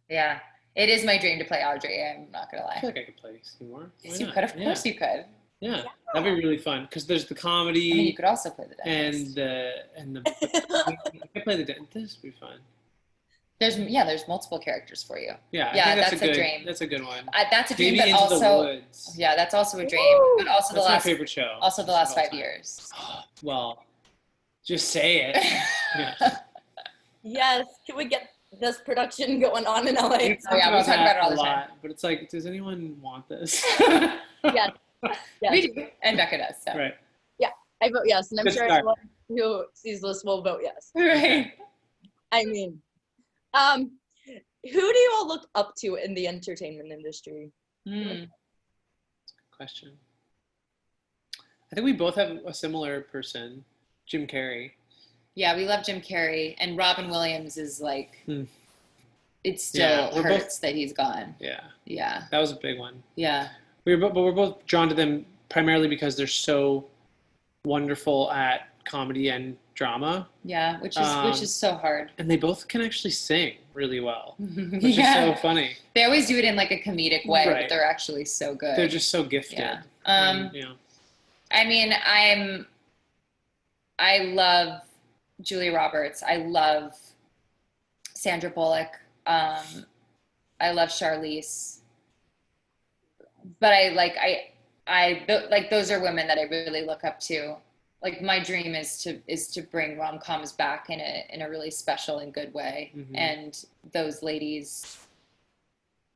yeah. It is my dream to play Audrey. I'm not gonna lie. I feel like I could play Seymour. Yes, you could. Of course you could. Yeah, that'd be really fun, because there's the comedy. And you could also play the dentist. And the I could play the dentist. This would be fun. There's multiple characters for you. Yeah, that's a dream. That's a good one. That's a dream, Maybe but Into also the Woods. Yeah, that's also a dream. Woo! But also that's my favorite show. Also the last 5 years. Well, just say it. Yeah. Yes. Can we get this production going on in LA? We talk about it all the time. But it's like, does anyone want this? Yes. We do, and Becca does. So. Right. Yeah, I vote yes, and I'm sure everyone who sees this will vote yes. Right. I mean, who do you all look up to in the entertainment industry? Good question. I think we both have a similar person, Jim Carrey. Yeah, we love Jim Carrey, and Robin Williams is like, it still hurts that he's gone. Yeah. Yeah. That was a big one. Yeah. We're both drawn to them primarily because they're so wonderful at comedy and drama. Yeah, which is so hard. And they both can actually sing really well, which is so funny. They always do it in like a comedic way, but they're actually so good. They're just so gifted. Yeah. I mean, I love Julia Roberts. I love Sandra Bullock. I love Charlize. But those are women that I really look up to. Like, my dream is to bring rom-coms back in a really special and good way. And those ladies,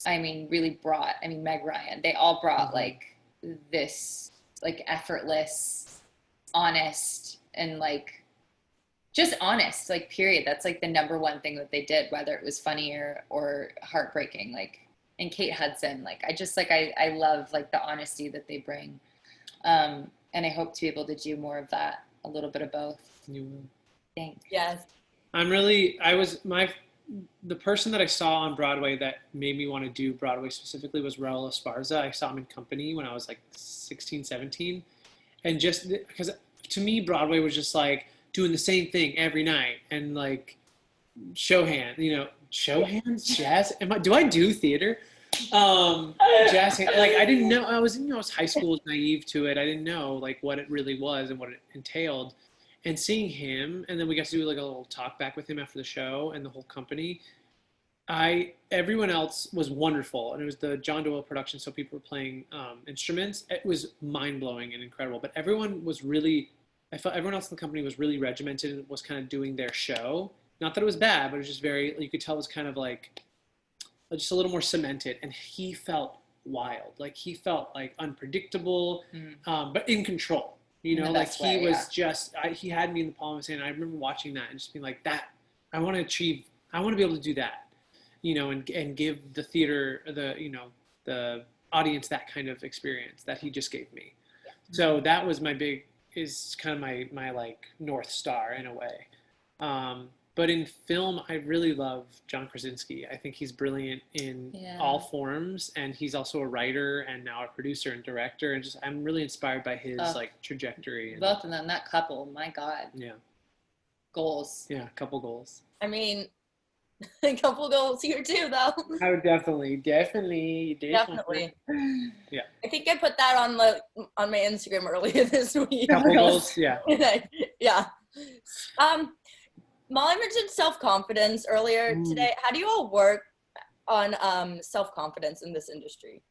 I mean, really brought, Meg Ryan, they all brought like this, like, effortless, honest, and like, just honest, like, period. That's like the number one thing that they did, whether it was funny or heartbreaking. Like, and Kate Hudson, like, I love like the honesty that they bring. And I hope to be able to do more of that, a little bit of both. You will. Thanks. Yes. My the person that I saw on Broadway that made me want to do Broadway specifically was Raul Esparza. I saw him in Company when I was like 16, 17. And just because to me, Broadway was just like doing the same thing every night and like show hands, show hands, jazz. Do I do theater? Jazz hands. Like I didn't know, I was high school, was naive to it. I didn't know like what it really was and what it entailed. And seeing him, and then we got to do like a little talk back with him after the show and the whole company. Everyone else was wonderful, and it was the John Doyle production, so people were playing instruments. It was mind-blowing and incredible, but I felt everyone else in the company was really regimented and was kind of doing their show. Not that it was bad, but it was just you could tell it was kind of like just a little more cemented, and he felt wild. Like he felt like unpredictable, but in control. Like he was he had me in the palm of his hand. I remember watching that and just being like, that, I want to be able to do that, and give the theater, the audience that kind of experience that he just gave me. Yeah. So that was is kind of my like North Star in a way. But in film, I really love John Krasinski. I think he's brilliant in all forms, and he's also a writer and now a producer and director. And I'm really inspired by his like trajectory. Both of them, that couple, my God. Yeah. Goals. Yeah, a couple goals. I mean, a couple goals here too, though. Oh, definitely. Yeah. I think I put that on my Instagram earlier this week. Couple goals, yeah. Yeah. Molly mentioned self-confidence earlier today. How do you all work on self-confidence in this industry?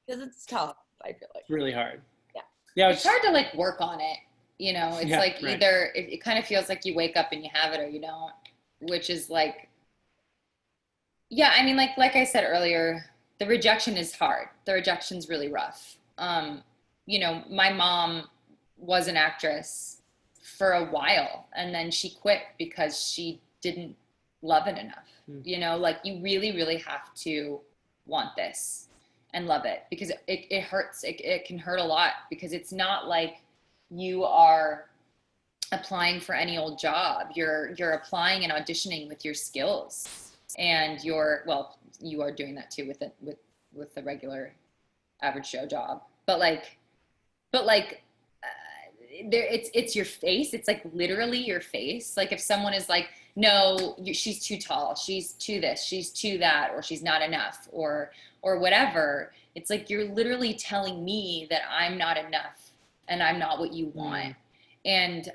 Because it's tough, I feel like. It's really hard. Yeah. Yeah. It's hard to like work on it. It's like right. Either it kind of feels like you wake up and you have it or you don't, which is like, yeah, I mean, like I said earlier, the rejection is hard. The rejection's really rough. My mom was an actress for a while, and then she quit because she didn't love it enough. Like you really, really have to want this and love it, because it hurts. It can hurt a lot, because it's not like you are applying for any old job. You're applying and auditioning with your skills, and you are doing that too with the regular average Joe job. But it's your face. It's like literally your face. Like if someone is like, no, she's too tall, she's too this, she's too that, or she's not enough, or whatever. It's like you're literally telling me that I'm not enough and I'm not what you want. And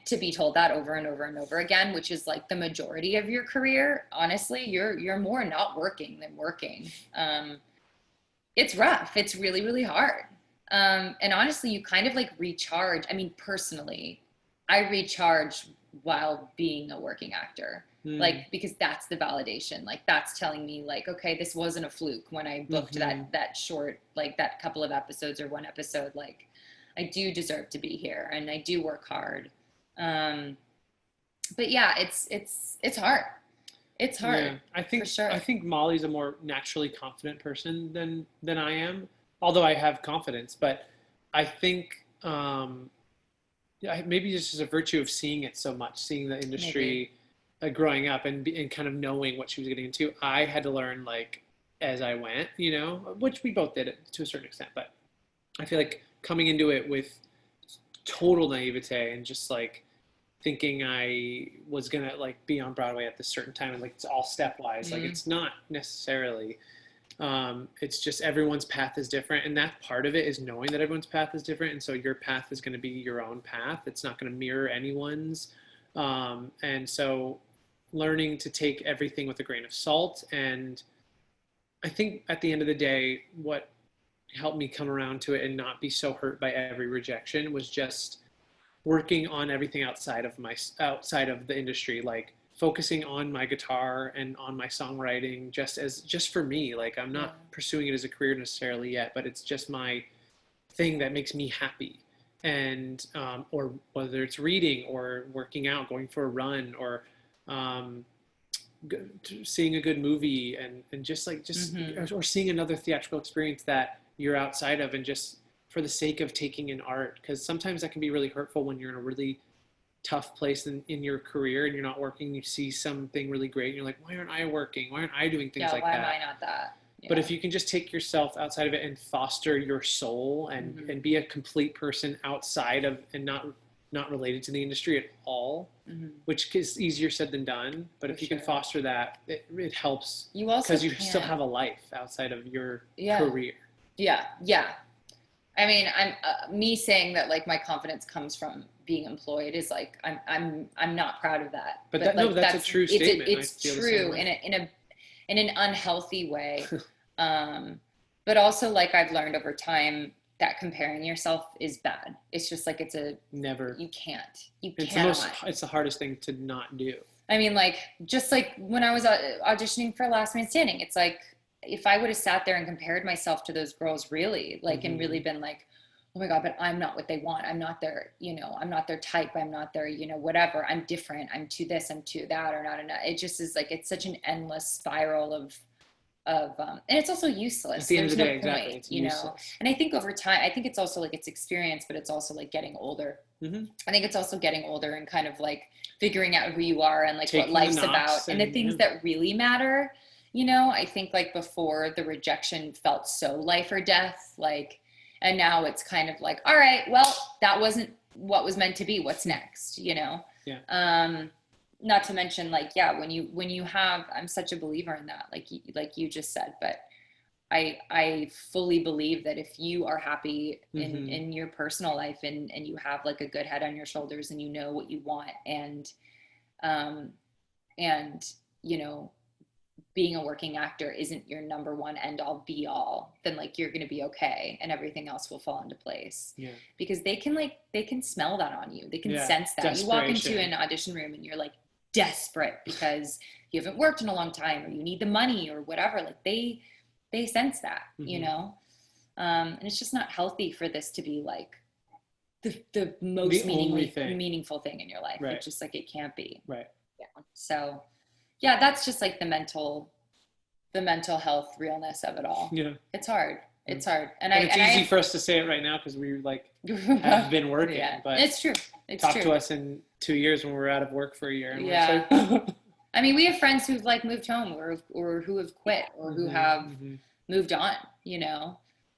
to be told that over and over and over again, which is like the majority of your career, honestly, you're more not working than working. It's rough. It's really, really hard. And honestly, you kind of like recharge. I mean, personally, I recharge while being a working actor, like, because that's the validation. Like that's telling me like, okay, this wasn't a fluke when I booked that short, like that couple of episodes or one episode. Like I do deserve to be here and I do work hard. But yeah, it's hard. It's hard. Yeah, I think, for sure. I think Molly's a more naturally confident person than I am. Although I have confidence, but I think maybe just as a virtue of seeing it so much, seeing the industry growing up and kind of knowing what she was getting into, I had to learn like as I went, which we both did it to a certain extent. But I feel like coming into it with total naivete and just like thinking I was gonna like be on Broadway at this certain time and like it's all stepwise, like it's not necessarily. It's just everyone's path is different, and that part of it is knowing that everyone's path is different, and so your path is going to be your own path. It's not going to mirror anyone's, and so learning to take everything with a grain of salt. And I think at the end of the day, what helped me come around to it and not be so hurt by every rejection was just working on everything outside of the industry, like focusing on my guitar and on my songwriting just for me. Like I'm not pursuing it as a career necessarily yet, but it's just my thing that makes me happy. And or whether it's reading or working out, going for a run, or seeing a good movie and just or seeing another theatrical experience that you're outside of, and just for the sake of taking in art, because sometimes that can be really hurtful when you're in a really tough place in your career and you're not working, you see something really great and you're like, why aren't I working? Why aren't I doing things like why that? am I not that? Yeah. But if you can just take yourself outside of it and foster your soul and be a complete person outside of, and not related to the industry at all, which is easier said than done. But if you can foster that, it helps. You also, because you still have a life outside of your career. Yeah. I mean, I'm me saying that like my confidence comes from being employed is like I'm not proud of that. But that, like, no, that's a true statement. It's true in an unhealthy way. But also, like, I've learned over time that comparing yourself is bad. It's just like, you can't. It's the hardest thing to not do. I mean, like, just like when I was auditioning for Last Man Standing, it's like, if I would have sat there and compared myself to those girls really, like, and really been like, oh my God, but I'm not what they want. I'm not their, I'm not their type. I'm not their, whatever. I'm different. I'm to this, I'm to that, or not enough. It just is like, it's such an endless spiral of and it's also useless. At the end There's of the day, no exactly. point, It's useless. And I think over time, I think it's also like it's experience, but it's also like getting older. I think it's also getting older and kind of like figuring out who you are and like what life's about and the things that really matter. I think like before the rejection felt so life or death, like, and now it's kind of like, all right, well, that wasn't what was meant to be. What's next? Yeah. Not to mention, like, when you have, I'm such a believer in that, like you just said, but I fully believe that if you are happy in your personal life and you have like a good head on your shoulders and you know what you want and being a working actor isn't your number one end all be all, then like you're going to be okay and everything else will fall into place. Yeah. Because they can smell that on you. They can sense that. You walk into an audition room and you're like desperate because you haven't worked in a long time or you need the money or whatever. Like they sense that, and it's just not healthy for this to be like the most meaningful thing in your life. Right. It's just like, it can't be. Right. Yeah. So yeah, that's just like the mental health realness of it all. Yeah. It's hard. It's hard. And it's easy for us to say it right now because we like have been working, but it's true. Talk to us in 2 years when we're out of work for a year. And yeah. I mean, we have friends who've like moved home or who have quit or who have moved on,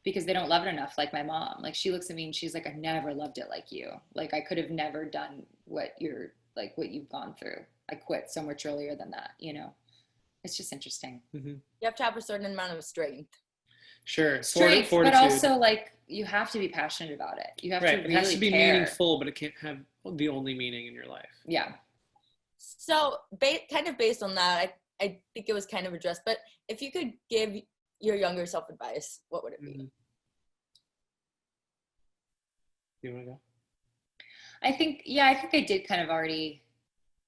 because they don't love it enough. Like my mom, like she looks at me and she's like, I never loved it like you. Like I could have never done what you've gone through. I quit so much earlier than that, It's just interesting. You have to have a certain amount of strength. Sure. Strength, but also like you have to be passionate about it. You have to really care. It has to be meaningful, but it can't have the only meaning in your life. Yeah. So kind of based on that, I think it was kind of addressed, but if you could give your younger self advice, what would it be? You want to go? I think I did kind of already.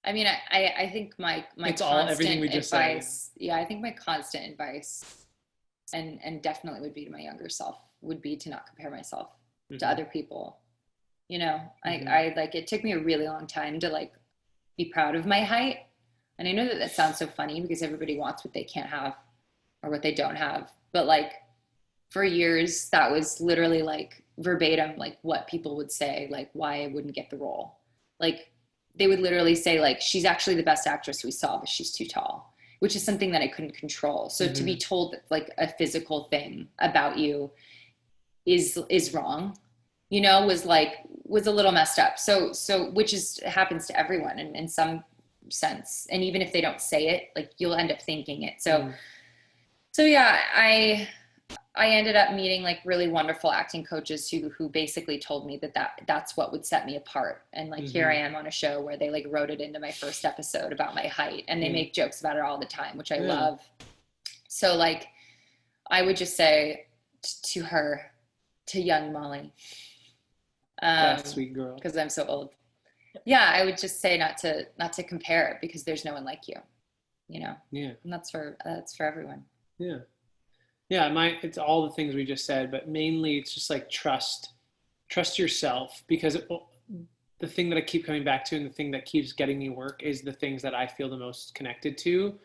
I mean, I think my it's constant everything we just advice, said, yeah. I think my constant advice and definitely would be to my younger self would be to not compare myself to other people. I like, it took me a really long time to like be proud of my height. And I know that sounds so funny because everybody wants what they can't have or what they don't have. But like for years, that was literally like verbatim, like what people would say, like why I wouldn't get the role. Like they would literally say like, she's actually the best actress we saw, but she's too tall, which is something that I couldn't control. So to be told that like a physical thing about you is wrong, was a little messed up. So which happens to everyone in some sense. And even if they don't say it, like you'll end up thinking it. So yeah, I ended up meeting like really wonderful acting coaches who basically told me that's what would set me apart. And like, here I am on a show where they like wrote it into my first episode about my height and they make jokes about it all the time, which I love. So like, I would just say to her, to young Molly, that sweet girl, because I'm so old. Yeah. I would just say not to compare it because there's no one like you, Yeah. And that's for everyone. Yeah. Yeah, it's all the things we just said, but mainly it's just like trust yourself, because the thing that I keep coming back to and the thing that keeps getting me work is the things that I feel the most connected to.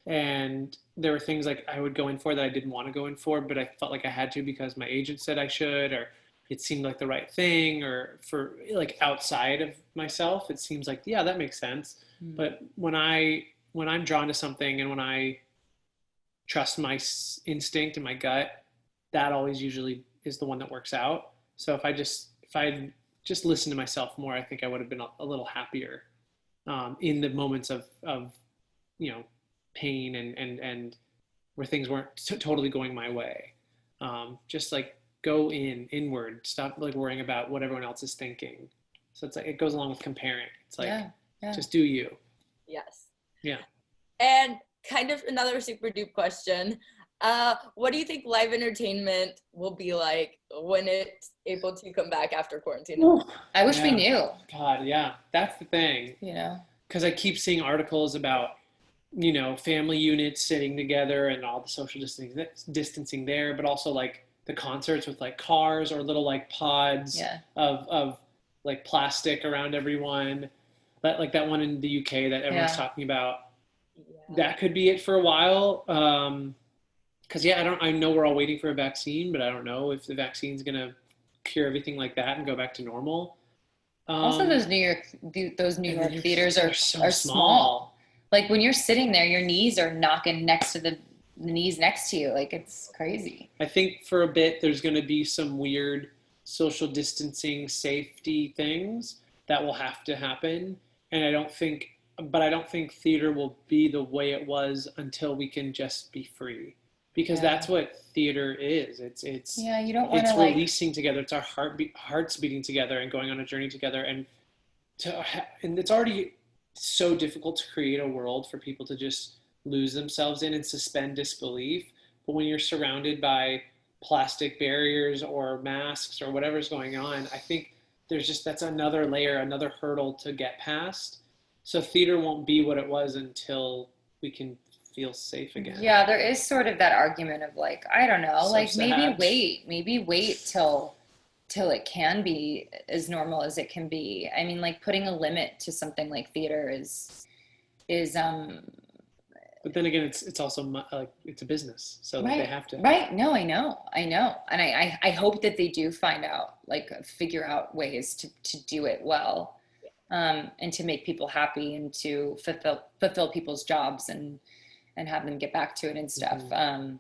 And there were things like I would go in for that I didn't want to go in for, but I felt like I had to because my agent said I should, or it seemed like the right thing, or for like outside of myself, it seems like, yeah, that makes sense. But when I'm drawn to something, and when I trust my instinct and my gut, that always usually is the one that works out. So if I just listened to myself more, I think I would have been a little happier in the moments of pain and where things weren't totally going my way. Just like go inward, stop like worrying about what everyone else is thinking. So it's like, it goes along with comparing. It's like, just do you. Yes. Yeah. And kind of another super deep question. What do you think live entertainment will be like when it's able to come back after quarantine? I wish we knew. God, yeah. That's the thing. Because I keep seeing articles about, family units sitting together and all the social distancing there, but also like the concerts with like cars or little like pods of like plastic around everyone. But like that one in the UK that everyone's talking about. That could be it for a while. Because I know we're all waiting for a vaccine, but I don't know if the vaccine's gonna cure everything like that and go back to normal. Also, those New York theaters are so small. Like when you're sitting there, your knees are knocking next to the knees next to you. Like, it's crazy. I think for a bit there's going to be some weird social distancing safety things that will have to happen, and I don't think theater will be the way it was until we can just be free, because that's what theater is. It's you don't want to releasing together. It's our hearts beating together and going on a journey together, and it's already so difficult to create a world for people to just lose themselves in and suspend disbelief. But when you're surrounded by plastic barriers or masks or whatever's going on, I think that's another layer, another hurdle to get past. So theater won't be what it was until we can feel safe again. Yeah, there is sort of that argument of like, I don't know, so like sad. maybe wait till it can be as normal as it can be. I mean, like putting a limit to something like theater is but then again, it's also like it's a business, so they have to. Right. No, I know. And I hope that they do figure out ways to do it well, and to make people happy and to fulfill people's jobs and have them get back to it and stuff. Mm-hmm.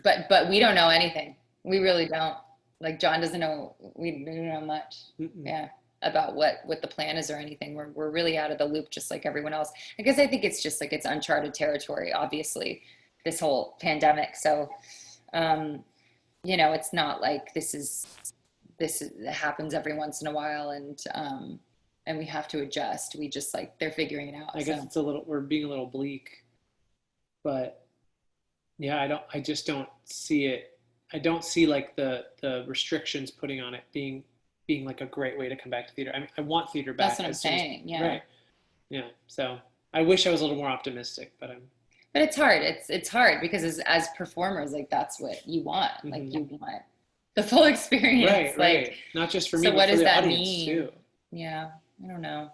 But we don't know anything. We really don't. Like John doesn't know. We don't know much. Mm-mm. Yeah. About what the plan is or anything. We're really out of the loop, just like everyone else. I guess I think it's just like it's uncharted territory, obviously, this whole pandemic. So, it's not like this happens every once in a while, and we have to adjust. We just like they're figuring it out. I guess we're being a little bleak, but yeah, I just don't see it. I don't see like the restrictions putting on it being like a great way to come back to theater. I mean, I want theater back. That's what I'm saying. Yeah. Right. Yeah. So I wish I was a little more optimistic, but it's hard. It's hard because as performers, like that's what you want. Mm-hmm. Like you want the full experience. Right. Not just for me, but for the audience too. Yeah. I don't know.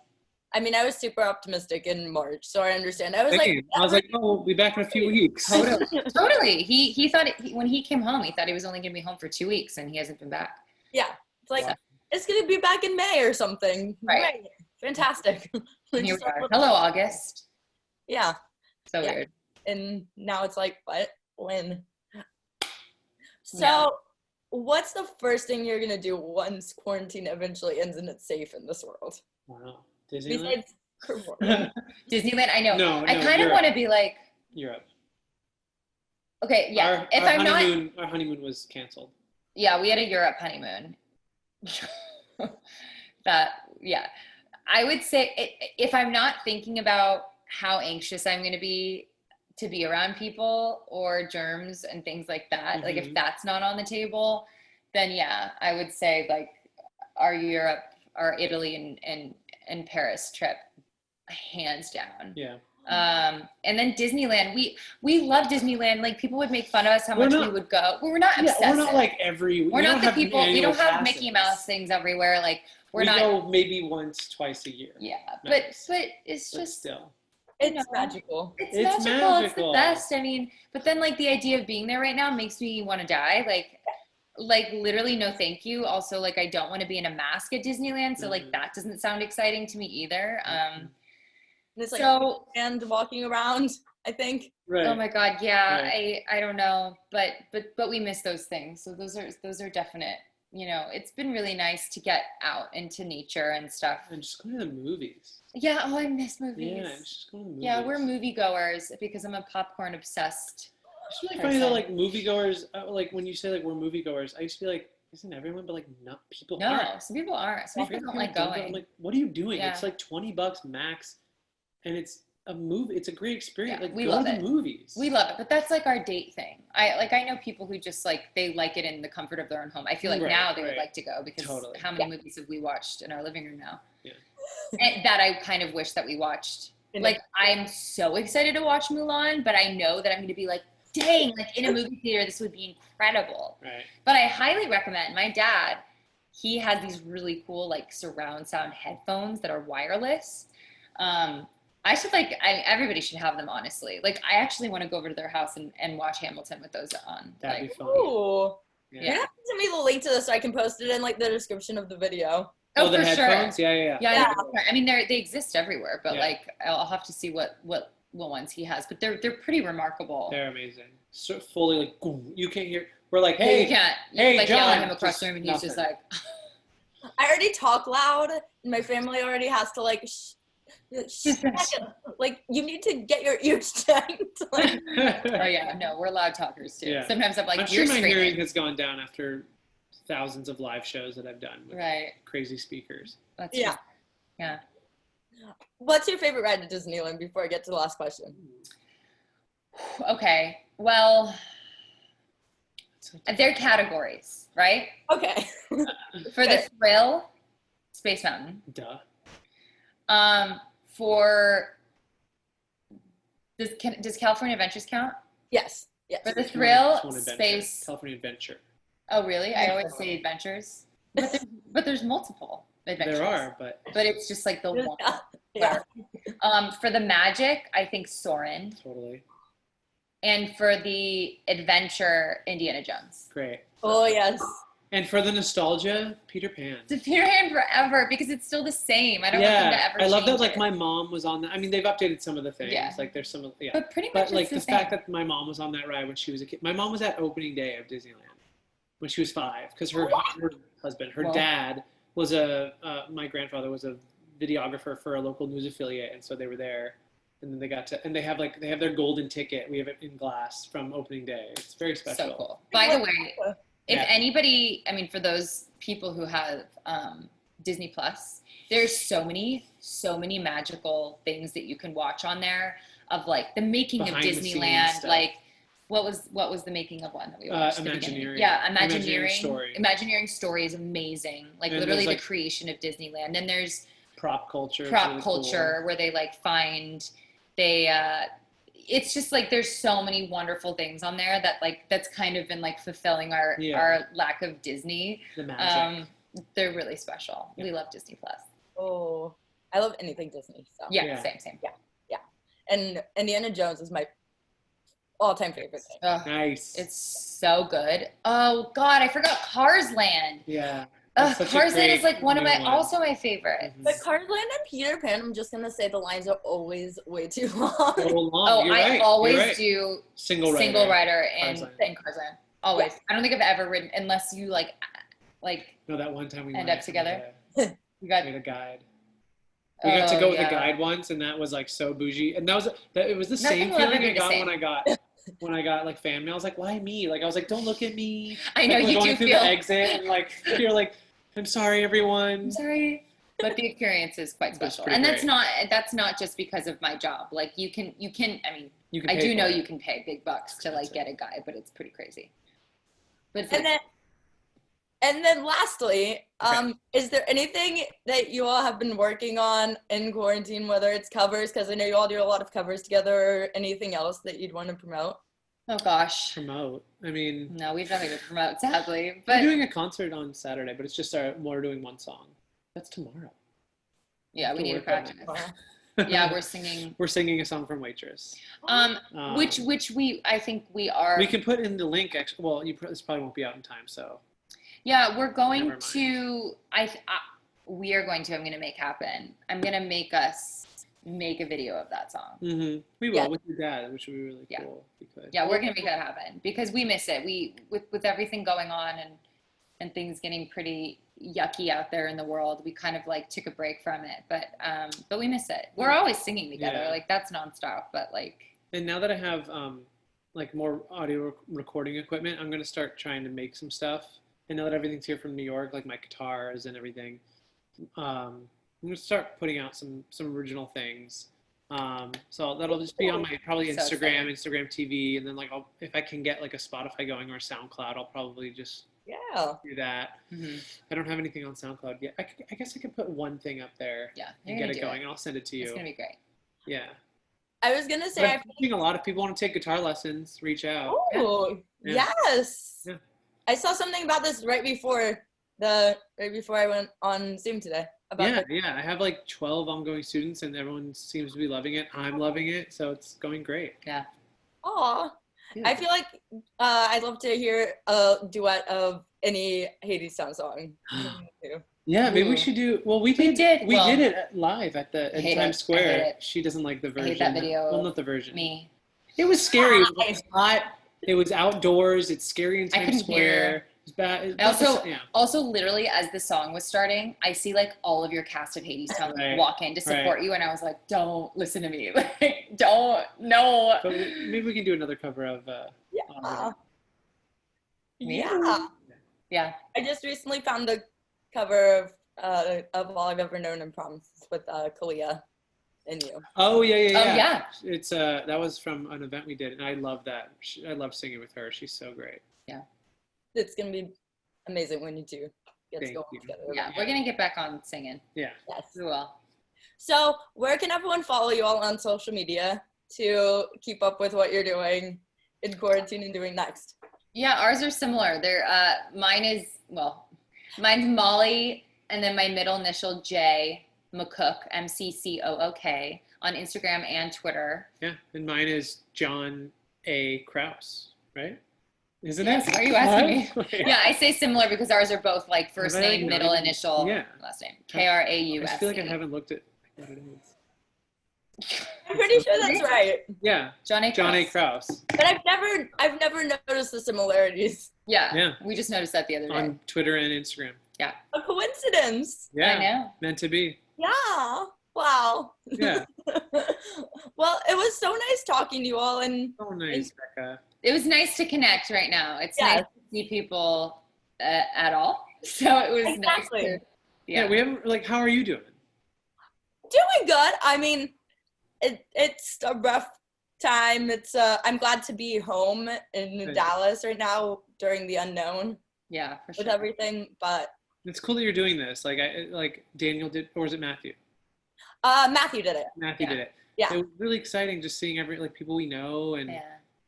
I mean, I was super optimistic in March, so I understand. I was like, oh, we'll be back in a few weeks. Totally. He thought when he came home, he thought he was only going to be home for 2 weeks, and he hasn't been back. Yeah. It's like, it's going to be back in May or something. Right. Fantastic. Here we are. Hello, August. Yeah. So weird. And now it's like, what? When? So what's the first thing you're going to do once quarantine eventually ends and it's safe in this world? Wow. Disneyland? Disneyland, I know. No, I kind of want to be like Europe. Okay, yeah. Our honeymoon was canceled. Yeah, we had a Europe honeymoon. I would say if I'm not thinking about how anxious I'm going to be around people or germs and things like that, mm-hmm. like if that's not on the table, then yeah, I would say like our Europe, our Italy and Paris trip, hands down. Yeah. And then Disneyland, we love Disneyland. Like people would make fun of us how much we would go. Well, we're not obsessive. We're not like we're not the people. We don't have Mickey Mouse things everywhere. Like we go maybe once, twice a year. Yeah, max. but it's just still. It's magical. It's magical. It's the best. I mean, but then like the idea of being there right now makes me want to die. Like like literally no thank you. Also, like I don't want to be in a mask at Disneyland, so like that doesn't sound exciting to me either. It's like So and walking around, I think. Right. oh my god, yeah, Right. I don't know, but we miss those things. So those are definite. You know, it's been really nice to get out into nature and stuff. And just go to the movies. Yeah, oh, I miss movies. Yeah, just go to the movies. Yeah, we're moviegoers because I'm a popcorn obsessed. It's really funny though, like moviegoers, like when you say like we're moviegoers, I used to be like, isn't everyone? But like, no, people aren't. No, some people aren't. Some people don't like going. I'm like, what are you doing? Yeah. It's like $20 max, and it's a movie. It's a great experience. Yeah, like, we go love to it. the movies. We love it, but that's like our date thing. I know people who just like they like it in the comfort of their own home. I feel like now they would like to go because how many movies have we watched in our living room now? Yeah. And that I kind of wish that we watched. Like I'm so excited to watch Mulan, but I know that I'm going to be like, dang, like in a movie theater, this would be incredible. Right. But I highly recommend. My dad, he has these really cool like surround sound headphones that are wireless. I should everybody should have them, honestly. Like I actually want to go over to their house and watch Hamilton with those on. That'd be fun. Ooh. Yeah. Send me the link to this so I can post it in like the description of the video. Oh, the for headphones? sure. Yeah. I mean, they exist everywhere, but like I'll have to see what ones he has. But they're pretty remarkable. They're amazing. So fully like you can't hear. We're like, hey, you can't. Hey, like John, yell at him across the room, and he's just like. I already talk loud, and my family already has to like. Like you need to get your ears checked. Like, oh yeah, no, we're loud talkers too. Yeah. Sometimes I'm like, I'm sure my hearing has gone down after thousands of live shows that I've done with crazy speakers. That's yeah. Yeah. What's your favorite ride to Disneyland before I get to the last question? Okay. Well, they're categories, right? Okay. For the thrill, Space Mountain. Duh. Does California Adventures count? Yes. Yes. For the thrill, Space. California Adventure. Oh, really? I always say adventures. But there's multiple adventures. There are, but it's just like the one. Yeah. For the magic, I think Soarin'. Totally. And for the adventure, Indiana Jones. Great. Oh yes. And for the nostalgia, Peter Pan. The Peter Pan forever because it's still the same. I don't want them to ever change. I love that. Like my mom was on that. I mean, they've updated some of the things. Yeah. Like there's some of But pretty much. But like the fact that my mom was on that ride when she was a kid. My mom was at opening day of Disneyland when she was 5 because her husband, her dad was my grandfather was a videographer for a local news affiliate, and so they were there. And then they got to, and they have their golden ticket. We have it in glass from opening day. It's very special. So cool. By the way, if anybody, I mean, for those people who have Disney Plus, there's so many magical things that you can watch on there of like the making of Disneyland. Like, what was the making of one that we watched? Imagineering. Yeah, Imagineering. Story. Imagineering Story is amazing. Like literally the creation of Disneyland. And there's prop culture. Prop culture where they like find. It's just like there's so many wonderful things on there that like that's kind of been like fulfilling our lack of Disney. The magic. They're really special. We love Disney Plus. Oh, I love anything Disney. So same. Yeah. And Indiana Jones is my all-time favorite thing. Oh, nice. It's so good. Oh God, I forgot Cars Land. Yeah. Cars Land is like one of also my favorites. But Cars Land and Peter Pan, I'm just gonna say the lines are always way too long. I always do single rider and Cars Land. Always. Yeah. I don't think I've ever ridden unless you like. No, that one time we end up together. We had a guide. We got to go with a guide once, and that was like so bougie. And it was the same feeling I got when I got like fan mail. I was like, why me? Like I was like, don't look at me. I know like, you going do through feel the exit, and like you're like, I'm sorry, everyone. I'm sorry. But the experience is quite special. And that's not just because of my job. Like you can I mean, I do know you can pay big bucks to like get a guide, but it's pretty crazy. But and then lastly, is there anything that you all have been working on in quarantine, whether it's covers, because I know you all do a lot of covers together, or anything else that you'd want to promote? Oh gosh. Promote. I mean, no, we've nothing to promote, sadly. But we're doing a concert on Saturday, but it's just we're doing one song. That's tomorrow. Yeah, we need to practice. Yeah, we're singing. We're singing a song from Waitress. Which I think we are. We can put in the link. Actually, well, this probably won't be out in time, so. Yeah, we're going to. We are going to. I'm going to make happen. I'm going to make us make a video of that song. Mm-hmm. We will with your dad, which would be really cool. Yeah, we're going to make that happen because we miss it. We with everything going on and things getting pretty yucky out there in the world, we kind of like took a break from it, but we miss it. We're always singing together, like that's nonstop. But like, and now that I have like more audio recording equipment, I'm gonna start trying to make some stuff. And now that everything's here from New York, like my guitars and everything, I'm gonna start putting out some original things. So that'll just be on my probably Instagram TV, and then like if I can get like a Spotify going or a SoundCloud, I'll probably just do that. Mm-hmm. I don't have anything on SoundCloud yet. I guess I could put one thing up there and get it going, and I'll send it to you. It's gonna be great. Yeah. I was gonna say, I'm thinking a lot of people want to take guitar lessons. Reach out. Oh, yes. Yeah. I saw something about this right before I went on Zoom today. I have like 12 ongoing students, and everyone seems to be loving it. I'm loving it, so it's going great. Yeah. Aw. Yeah. I feel like I'd love to hear a duet of any Hadestown song. Yeah, maybe we should do. Well, we did it live at Times Square. She doesn't like the version. I hate that video. Well, not the version. Me. It was scary. It was hot. It was outdoors. It's scary in Times Square. It's bad. Also, literally, as the song was starting, I see like all of your cast of Hadestown walk in to support you, and I was like, "Don't listen to me, like, don't, no." But maybe we can do another cover of. Yeah. I just recently found the cover of All I've Ever Known and Promised with Kalia and you. Oh yeah. Oh yeah. It's that was from an event we did, and I love that. I love singing with her. She's so great. Yeah. It's going to be amazing when you two get to go together. Yeah, we're going to get back on singing. Yeah. Yes. We will. So where can everyone follow you all on social media to keep up with what you're doing in quarantine and doing next? Yeah, ours are similar. Mine's Molly, and then my middle initial J, McCook, MCCOOK, on Instagram and Twitter. Yeah, and mine is John A. Krause, right? Isn't it? Why are you asking me? Yeah, I say similar because ours are both like first name, middle initial, last name. Krause. I feel like I haven't looked at what it is. I'm pretty sure that's right. Yeah. John A. Krause. But I've never noticed the similarities. Yeah. We just noticed that the other day. On Twitter and Instagram. Yeah. A coincidence. Yeah. I know. Meant to be. Yeah. Wow. Yeah. Well, it was so nice talking to you all, and so nice, Becca. It was nice to connect right now. It's nice to see people at all. So it was nice to, we haven't, like, how are you doing? Doing good. I mean, it's a rough time. I'm glad to be home in Dallas right now during the unknown. Yeah, for sure. With everything, but it's cool that you're doing this. Like Daniel did, or was it Matthew? Matthew did it. Matthew did it. Yeah. It was really exciting just seeing people we know, and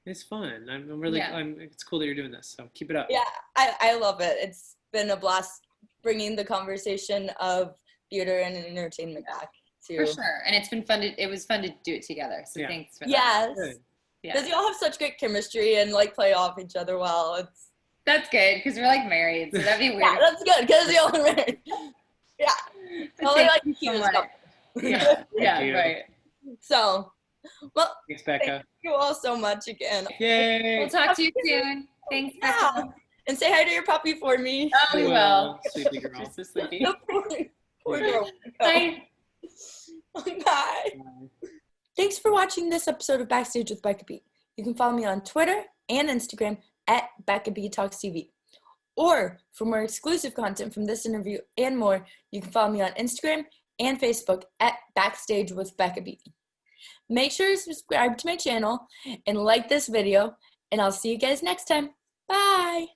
it's fun. I'm really it's cool that you're doing this. So keep it up. Yeah, I love it. It's been a blast bringing the conversation of theater and entertainment back to. For sure, and it's been fun. It was fun to do it together. So thanks for that. Yes. Good. Because you all have such great chemistry and play off each other well. That's good because we're married, so that'd be weird. Yeah, that's good because you all are married. Yeah. Only Yeah, right. So, well, thanks, Becca. Thank you all so much again. Yay. We'll talk to you soon. Thanks, Becca. And say hi to your puppy for me. Oh, we will. Sleepy girl. She's so sleepy. Poor girl. Bye. Bye. Thanks for watching this episode of Backstage with Becca B. You can follow me on Twitter and Instagram at Becca B Talks TV. Or for more exclusive content from this interview and more, you can follow me on Instagram and Facebook at Backstage with Becca B. Make sure to subscribe to my channel and like this video, and I'll see you guys next time. Bye!